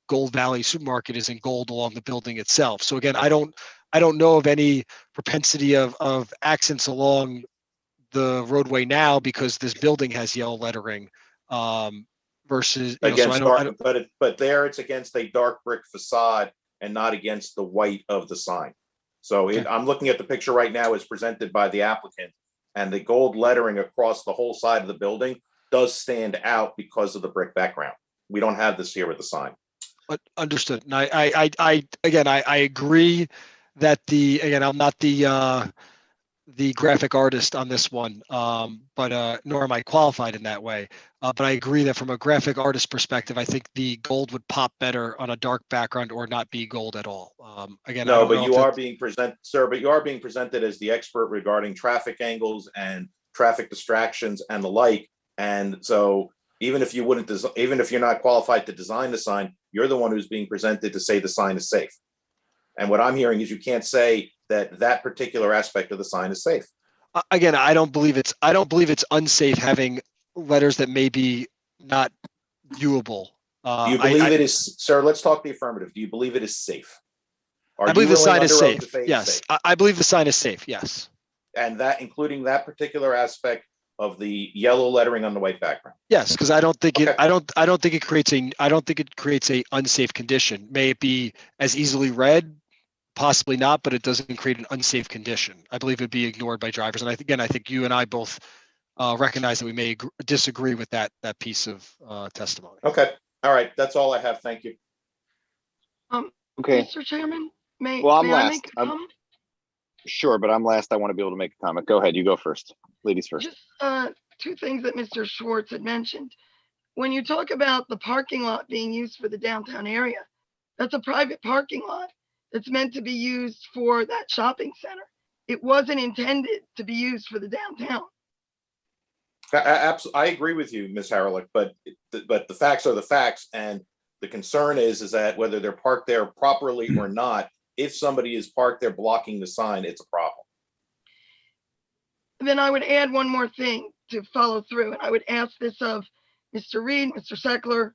Gold Valley supermarket is in gold along the building itself. So again, I don't know of any propensity of accents along the roadway now because this building has yellow lettering. Versus against dark, but there it's against a dark brick facade and not against the white of the sign. So I'm looking at the picture right now as presented by the applicant, and the gold lettering across the whole side of the building does stand out because of the brick background. We don't have this here with the sign. Understood. And I agree that I'm not the graphic artist on this one, but nor am I qualified in that way. But I agree that from a graphic artist perspective, I think the gold would pop better on a dark background or not be gold at all. Again, no, but you are being presented, sir. But you are being presented as the expert regarding traffic angles and traffic distractions and the like. And so, even if you're not qualified to design the sign, you're the one who's being presented to say the sign is safe. And what I'm hearing is you can't say that particular aspect of the sign is safe. Again, I don't believe it's unsafe having letters that may be not viewable. Do you believe it is, sir? Let's talk the affirmative. Do you believe it is safe? I believe the sign is safe. Yes, I believe the sign is safe. Yes, and that including that particular aspect of the yellow lettering on the white background. Yes, because I don't think I don't think it creates a unsafe condition. May it be as easily read? Possibly not, but it doesn't create an unsafe condition. I believe it'd be ignored by drivers. And I think you and I both recognize that we may disagree with that piece of testimony. Okay. All right. That's all I have. Thank you. Okay. Mr. Chairman, may I'm I last. make a comment? Sure, but I'm last. I want to be able to make a comment. Go ahead. You go first. Ladies first. Just two things that Mr. Schwartz had mentioned. when you talk about the parking lot being used for the downtown area, that's a private parking lot that's meant to be used for that shopping center. It wasn't intended to be used for the downtown. I agree with you, Ms. Haralick, but the facts are the facts, and the concern is that whether they're parked there properly or not, if somebody is parked there blocking the sign, it's a problem. Then I would add one more thing to follow through, and I would ask this of Mr. Reed, Mr. Seckler.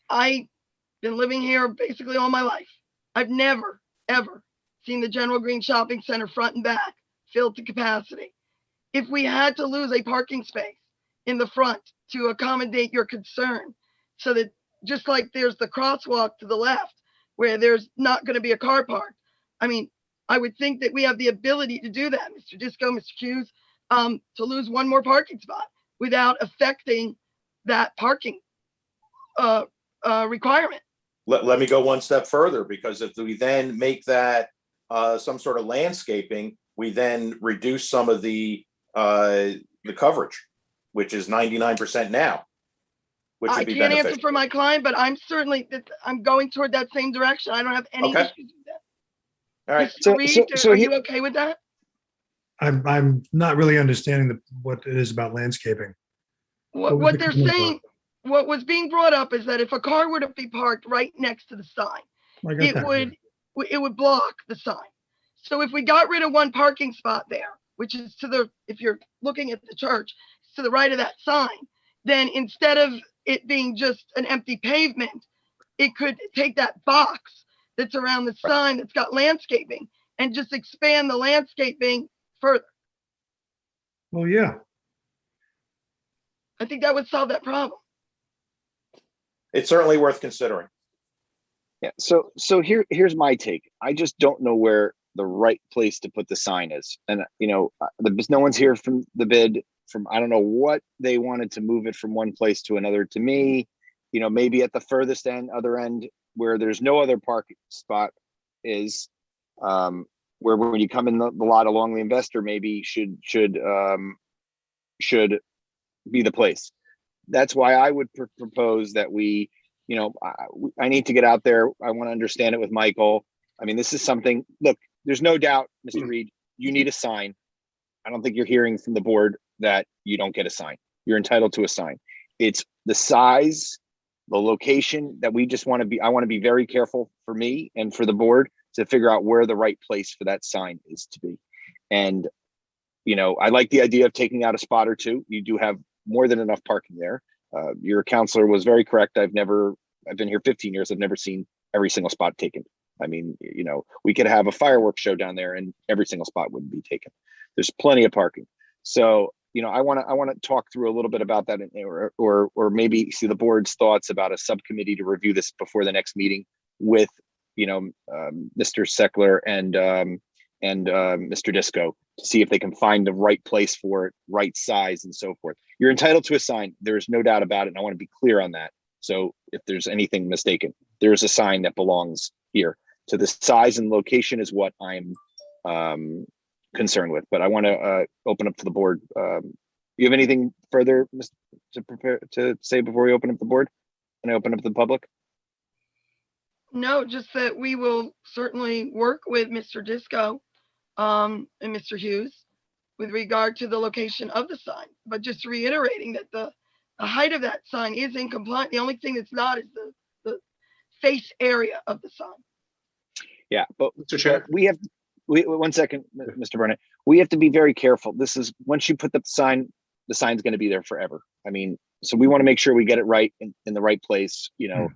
I've been living here basically all my life. I've never, ever seen the General Green Shopping Center front and back filled to capacity. If we had to lose a parking space in the front to accommodate your concern, so that just like there's the crosswalk to the left where there's not going to be a car parked, I mean, I would think that we have the ability to do that, Mr. Disco, Mr. Hughes, to lose one more parking spot without affecting that parking requirement. Let me go one step further, because if we then make that some sort of landscaping, we then reduce some of the coverage, which is 99% now. Which I would be can't answer beneficial. for my client, but I'm going toward that same direction. I don't have any Okay. issues with that. All right. Mr. Reed, are you okay with that? I'm not really understanding what it is about landscaping. was What the they're comment saying, what was being brought up is that if a car were to be parked right next to the sign, I got that, it would block the sign. So if we got rid of one parking spot there, which is if you're looking at the church, it's to the right of that sign, then instead of it being just an empty pavement, it could take that box that's around the sign that's got landscaping and just expand the landscaping further. Well, yeah. I think that would solve that problem. It's certainly worth considering. Yeah, so here's my take. I just don't know where the right place to put the sign is. And, no one's here from the bid. I don't know what they wanted to move it from one place to another. To me, maybe at the furthest other end where there's no other parking spot is, where when you come in the lot along the investor, maybe should be the place. That's why I would propose that we, I need to get out there. I want to understand it with Michael. I mean, this is something, look, there's no doubt, Mr. Reed, you need a sign. I don't think you're hearing from the board that you don't get a sign. You're entitled to a sign. It's the size, the location that we just want to be, I want to be very careful for me and for the board to figure out where the right place for that sign is to be. And, I like the idea of taking out a spot or two. You do have more than enough parking there. Your counselor was very correct. I've been here 15 years. I've never seen every single spot taken. I mean, we could have a fireworks show down there and every single spot wouldn't be taken. There's plenty of parking. So, I want to talk through a little bit about that, or maybe see the board's thoughts about a subcommittee to review this before the next meeting with, Mr. Seckler and Mr. Disco to see if they can find the right place for it, right size and so forth. You're entitled to a sign. There's no doubt about it. And I want to be clear on that. So if there's anything mistaken, there's a sign that belongs here. To the size and location is what I'm concerned with, but I want to open up to the board. You have anything further to say before we open up the board? And I open up to the public? No, just that we will certainly work with Mr. Disco and Mr. Hughes with regard to the location of the sign, but just reiterating that the height of that sign is in compliance. The only thing that's not is the face area of the sign. Yeah, but Mr. Chair, one second, Mr. Burnett. We have to be very careful. This is, once you put the sign's going to be there forever. I mean, so we want to make sure we get it right in the right place. The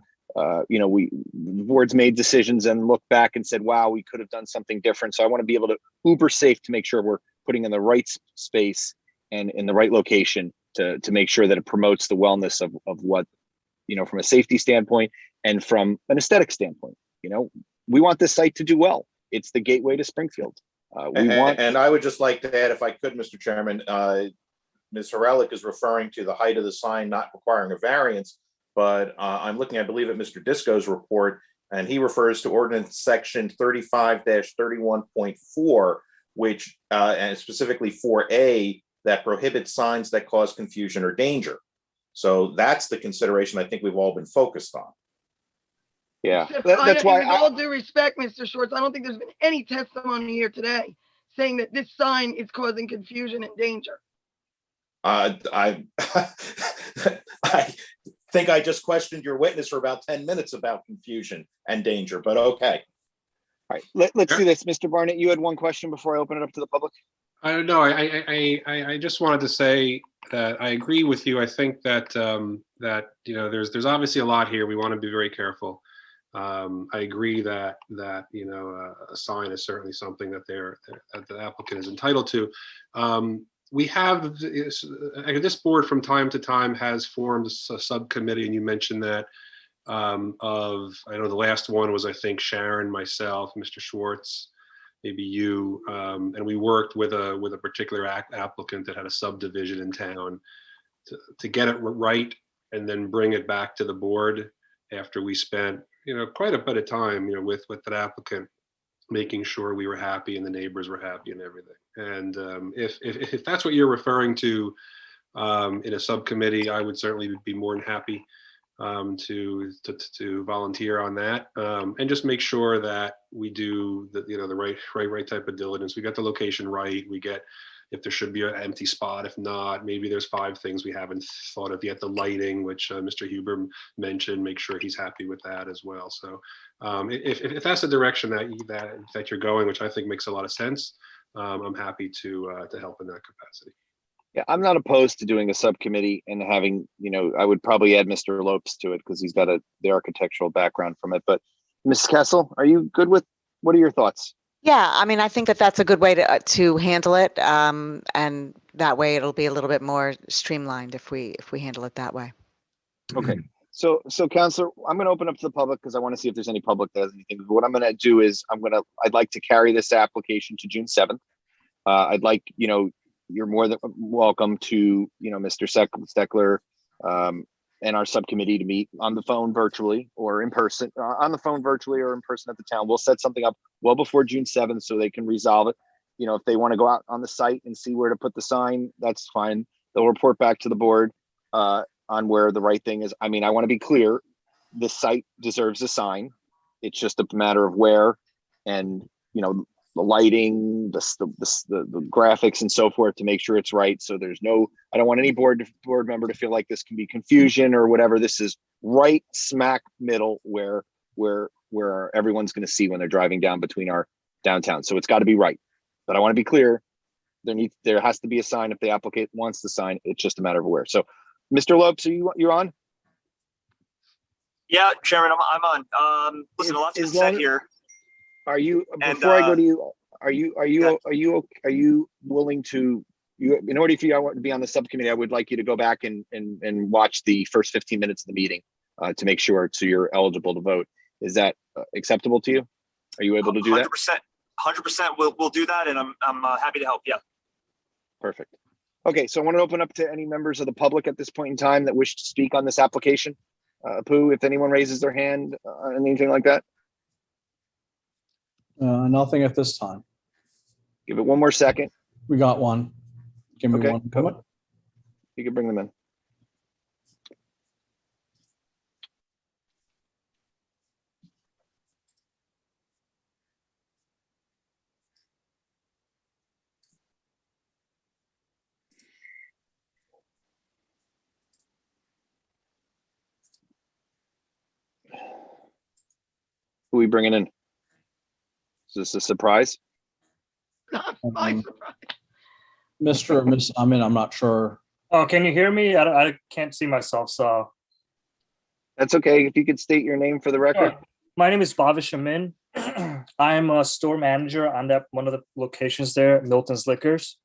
board's made decisions and looked back and said, wow, we could have done something different. So I want to be able to uber safe to make sure we're putting in the right space and in the right location to make sure that it promotes the wellness of what, from a safety standpoint and from an aesthetic standpoint. We want this site to do well. It's the gateway to Springfield. And I would just like to add, if I could, Mr. Chairman, Ms. Haralick is referring to the height of the sign not requiring a variance, but I'm looking, I believe, at Mr. Disco's report, and he refers to ordinance section 35-31.4, which and specifically 4A, that prohibits signs that cause confusion or danger. So that's the consideration I think we've all been focused on. Yeah, Except that's why with all due respect, Mr. Schwartz, I don't think there's been any testimony here today saying that this sign is causing confusion and danger. I I think I just questioned your witness for about 10 minutes about confusion and danger, but okay. All right, let's do this. Mr. Barnett, you had one question before I open it up to the public? I don't know. I just wanted to say that I agree with you. I think that that there's obviously a lot here. We want to be very careful. I agree that a sign is certainly something that that the applicant is entitled to. We have this board from time to time has formed a subcommittee, and you mentioned that I know the last one was, I think, Sharon, myself, Mr. Schwartz, maybe you, and we worked with a particular applicant that had a subdivision in town to get it right and then bring it back to the board after we spent quite a bit of time with that applicant, making sure we were happy and the neighbors were happy and everything. And if that's what you're referring to in a subcommittee, I would certainly be more than happy to volunteer on that, and just make sure that we do the right type of diligence. We got the location right. We get if there should be an empty spot. If not, maybe there's 5 things we haven't thought of yet. The lighting, which Mr. Huber mentioned, make sure he's happy with that as well. So if that's the direction that you're going, which I think makes a lot of sense, I'm happy to help in that capacity. Yeah, I'm not opposed to doing a subcommittee and having, I would probably add Mr. Lopes to it because he's got the architectural background from it. But Ms. Kessel, are you good with, what are your thoughts? Yeah, I mean, I think that that's a good way to handle it. And that way it'll be a little bit more streamlined if we handle it that way. Okay. So Counselor, I'm going to open up to the public because I want to see if there's any public that has anything. But what I'm going to do is I'd like to carry this application to June 7th. I'd like, you're more than welcome to, Mr. Steckler and our subcommittee to meet on the phone virtually or in person, on the phone virtually or in person at the town. We'll set something up well before June 7th so they can resolve it. If they want to go out on the site and see where to put the sign, that's fine. They'll report back to the board on where the right thing is. I mean, I want to be clear, the site deserves a sign. It's just a matter of where and, the lighting, the graphics and so forth to make sure it's right. So I don't want any board member to feel like this can be confusion or whatever. This is right smack middle where everyone's going to see when they're driving down between our downtown. So it's got to be right. But I want to be clear, there has to be a sign if the applicant wants the sign. It's just a matter of where. So Mr. Lopes, you're on? Yeah, Chairman, I'm on. Listen, a lot's been said here. Are you, before I go to you, are you willing to, in order for you to be on the subcommittee, I would like you to go back and watch the first 15 minutes of the meeting to make sure you're eligible to vote. Is that acceptable to you? Are you able to do that? 100%. We'll do that, and I'm happy to help. Yeah. Perfect. Okay, so I want to open up to any members of the public at this point in time that wish to speak on this application. Apu, if anyone raises their hand, anything like that. Nothing at this time. Give it one more second. We got one. Give me Okay, one. come on. You can bring them in. Who are we bringing in? Is this a surprise? Mr. or Miss, I'm not sure. Oh, can you hear me? I can't see myself, so. That's okay. If you could state your name for the record. Sure. My name is Bhavish Amin. I'm a store manager on one of the locations there, Milton's Liquors.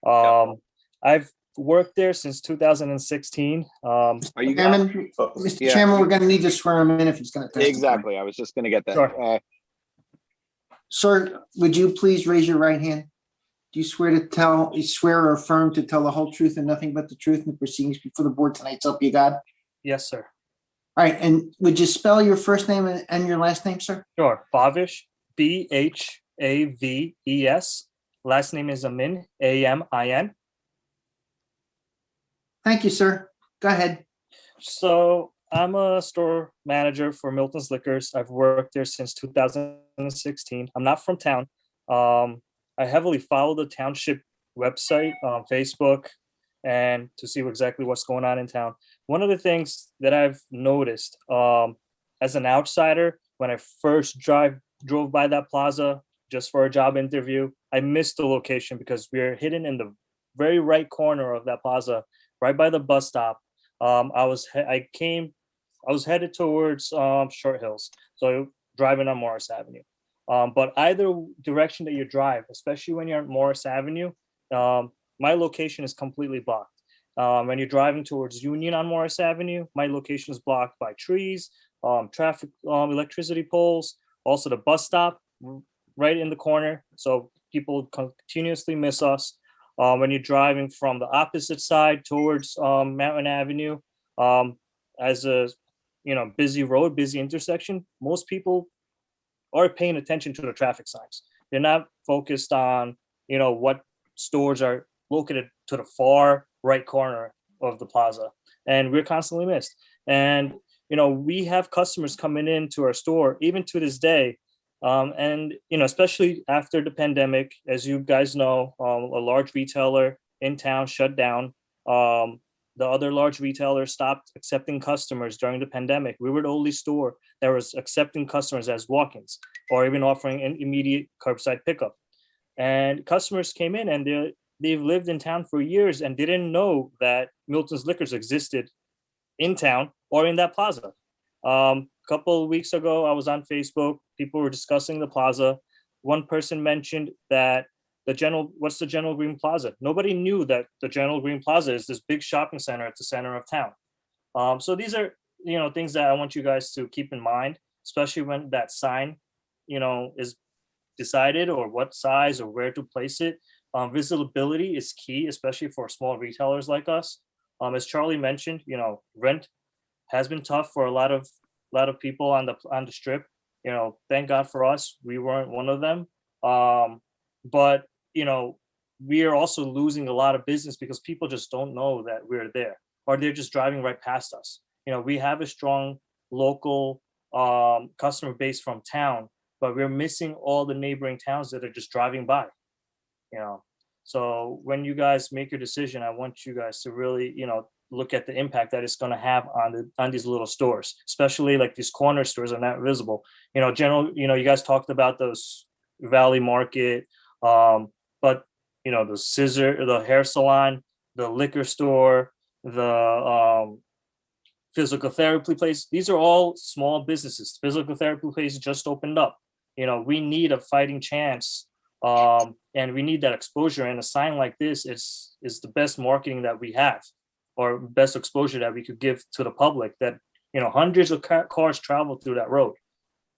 I've worked there since 2016. Are you Chairman, Mr. Chairman, we're going to need to swear him in if he's going to testify. Exactly. I was just going to get that. Sure. Sir, would you please raise your right hand? Do you swear or affirm to tell the whole truth and nothing but the truth in the proceedings before the board tonight? So help you God? Yes, sir. All right. And would you spell your first name and your last name, sir? Sure. Bhavish, Bhaves. Last name is Amin, Amin. Thank you, sir. Go ahead. So I'm a store manager for Milton's Liquors. I've worked there since 2016. I'm not from town. I heavily follow the township website on Facebook and to see exactly what's going on in town. One of the things that I've noticed as an outsider, when I first drove by that plaza just for a job interview, I missed the location because we're hidden in the very right corner of that plaza, right by the bus stop. I was headed towards Short Hills, so driving on Morris Avenue. But either direction that you drive, especially when you're on Morris Avenue, my location is completely blocked. When you're driving towards Union on Morris Avenue, my location is blocked by trees, traffic, electricity poles, also the bus stop right in the corner. So people continuously miss us. When you're driving from the opposite side towards Mountain Avenue, as a busy road, busy intersection, most people are paying attention to the traffic signs. They're not focused on what stores are located to the far right corner of the plaza, and we're constantly missed. And we have customers coming into our store even to this day. And especially after the pandemic, as you guys know, a large retailer in town shut down. The other large retailers stopped accepting customers during the pandemic. We were the only store that was accepting customers as walk-ins or even offering an immediate curbside pickup. And customers came in and they've lived in town for years and didn't know that Milton's Liquors existed in town or in that plaza. Couple of weeks ago, I was on Facebook. People were discussing the plaza. One person mentioned that what's the General Green Plaza? Nobody knew that the General Green Plaza is this big shopping center at the center of town. So these are, things that I want you guys to keep in mind, especially when that sign, is decided or what size or where to place it. Visibility is key, especially for small retailers like us. As Charlie mentioned, rent has been tough for a lot of people on the strip. Thank God for us, we weren't one of them. But we are also losing a lot of business because people just don't know that we're there, or they're just driving right past us. We have a strong local customer base from town, but we're missing all the neighboring towns that are just driving by. So when you guys make your decision, I want you guys to really, look at the impact that it's going to have on these little stores, especially like these corner stores are not visible. You guys talked about those Valley Market, but the hair salon, the liquor store, the physical therapy place, these are all small businesses. Physical therapy place just opened up. We need a fighting chance, and we need that exposure. And a sign like this is the best marketing that we have, or best exposure that we could give to the public, that hundreds of cars travel through that road.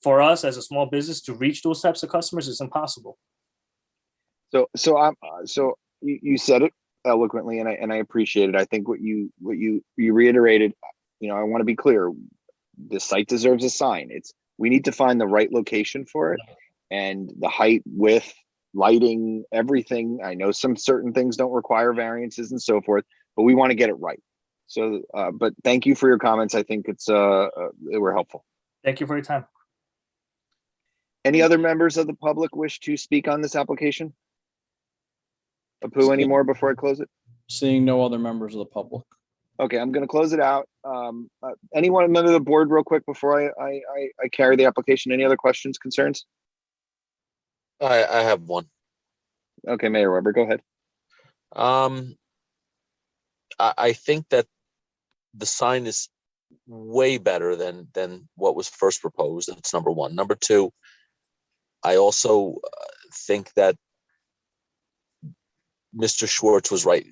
For us as a small business to reach those types of customers is impossible. So you said it eloquently, and I appreciate it. I think what you reiterated, I want to be clear. The site deserves a sign. We need to find the right location for it, and the height, width, lighting, everything. I know some certain things don't require variances and so forth, but we want to get it right. So, but thank you for your comments. I think they were helpful. Thank you for your time. Any other members of the public wish to speak on this application? Apu, any more before I close it? Seeing no other members of the public. Okay, I'm going to close it out. Anyone member of the board real quick before I carry the application? Any other questions, concerns? I have one. Okay, Mayor Weber, go ahead. I think that the sign is way better than what was first proposed. That's number one. Number two, I also think that Mr. Schwartz was right.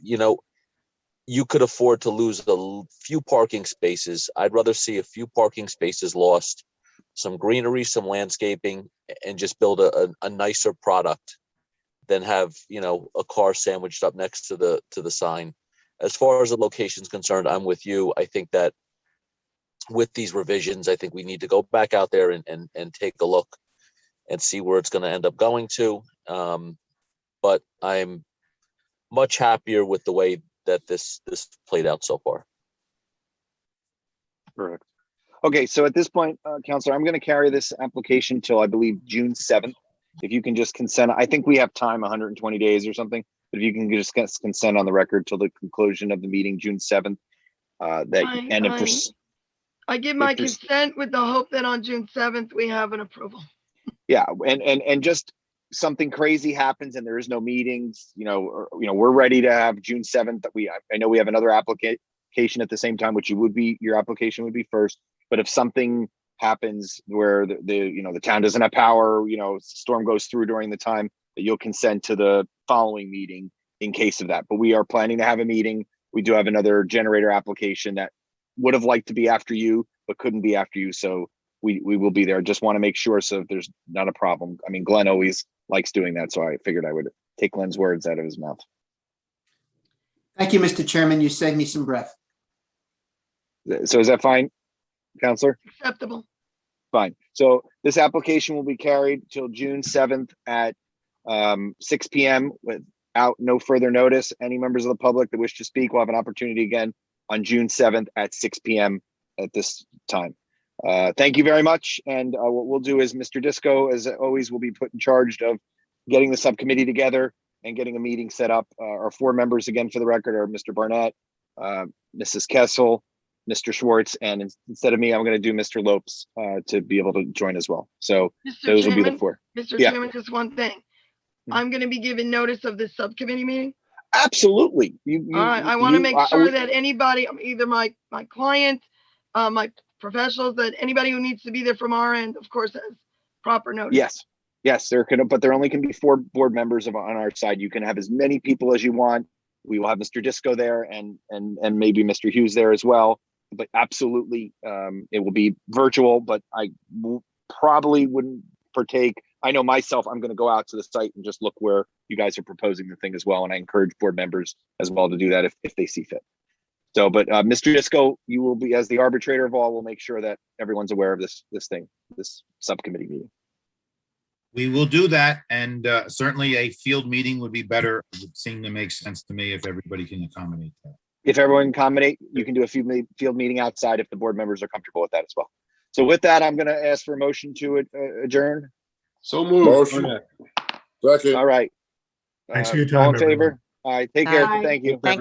You could afford to lose a few parking spaces. I'd rather see a few parking spaces lost, some greenery, some landscaping, and just build a nicer product than have, a car sandwiched up next to the sign. As far as the location is concerned, I'm with you. I think that with these revisions, I think we need to go back out there and take a look and see where it's going to end up going to. But I'm much happier with the way that this played out so far. Perfect. Okay, so at this point, Counselor, I'm going to carry this application till I believe June 7th. If you can just consent, I think we have time, 120 days or something. But if you can just consent on the record till the conclusion of the meeting, June 7th. I give my consent with the hope that on June 7th, we have an approval. Yeah, and just something crazy happens and there is no meetings, we're ready to have June 7th. I know we have another application at the same time, which your application would be first. But if something happens where the town doesn't have power, storm goes through during the time, that you'll consent to the following meeting in case of that. But we are planning to have a meeting. We do have another generator application that would have liked to be after you, but couldn't be after you. So we will be there. Just want to make sure so there's not a problem. I mean, Glenn always likes doing that. So I figured I would take Glenn's words out of his mouth. Thank you, Mr. Chairman. You saved me some breath. So is that fine, Counselor? Acceptable. Fine. So this application will be carried till June 7th at 6 p.m. without no further notice. Any members of the public that wish to speak will have an opportunity again on June 7th at 6 p.m. at this time. Thank you very much. And what we'll do is Mr. Disco, as always, will be put in charge of getting the subcommittee together and getting a meeting set up. Our 4 members, again, for the record, are Mr. Barnett, Mrs. Kessel, Mr. Schwartz, and instead of me, I'm going to do Mr. Lopes to be able to join as well. So those will be the 4. Mr. Yeah. Chairman, just one thing. I'm going to be given notice of this subcommittee meeting. Absolutely. All right. I want to make sure that anybody, either my client, my professionals, that anybody who needs to be there from our end, of course, has proper notice. Yes, but there only can be 4 board members on our side. You can have as many people as you want. We will have Mr. Disco there and maybe Mr. Hughes there as well. But absolutely, it will be virtual, but I probably wouldn't partake. I know myself, I'm going to go out to the site and just look where you guys are proposing the thing as well. And I encourage board members as well to do that if they see fit. So, but Mr. Disco, you will be, as the arbitrator of all, will make sure that everyone's aware of this subcommittee meeting. We will do that, and certainly a field meeting would be better. It would seem to make sense to me if everybody can accommodate that. If everyone can accommodate, you can do a field meeting outside if the board members are comfortable with that as well. So with that, I'm going to ask for a motion to adjourn. So moved. Motion. Second. All right. Thanks for your All time, in favor? everyone. All right. Take care. Aye. Thank you. Thank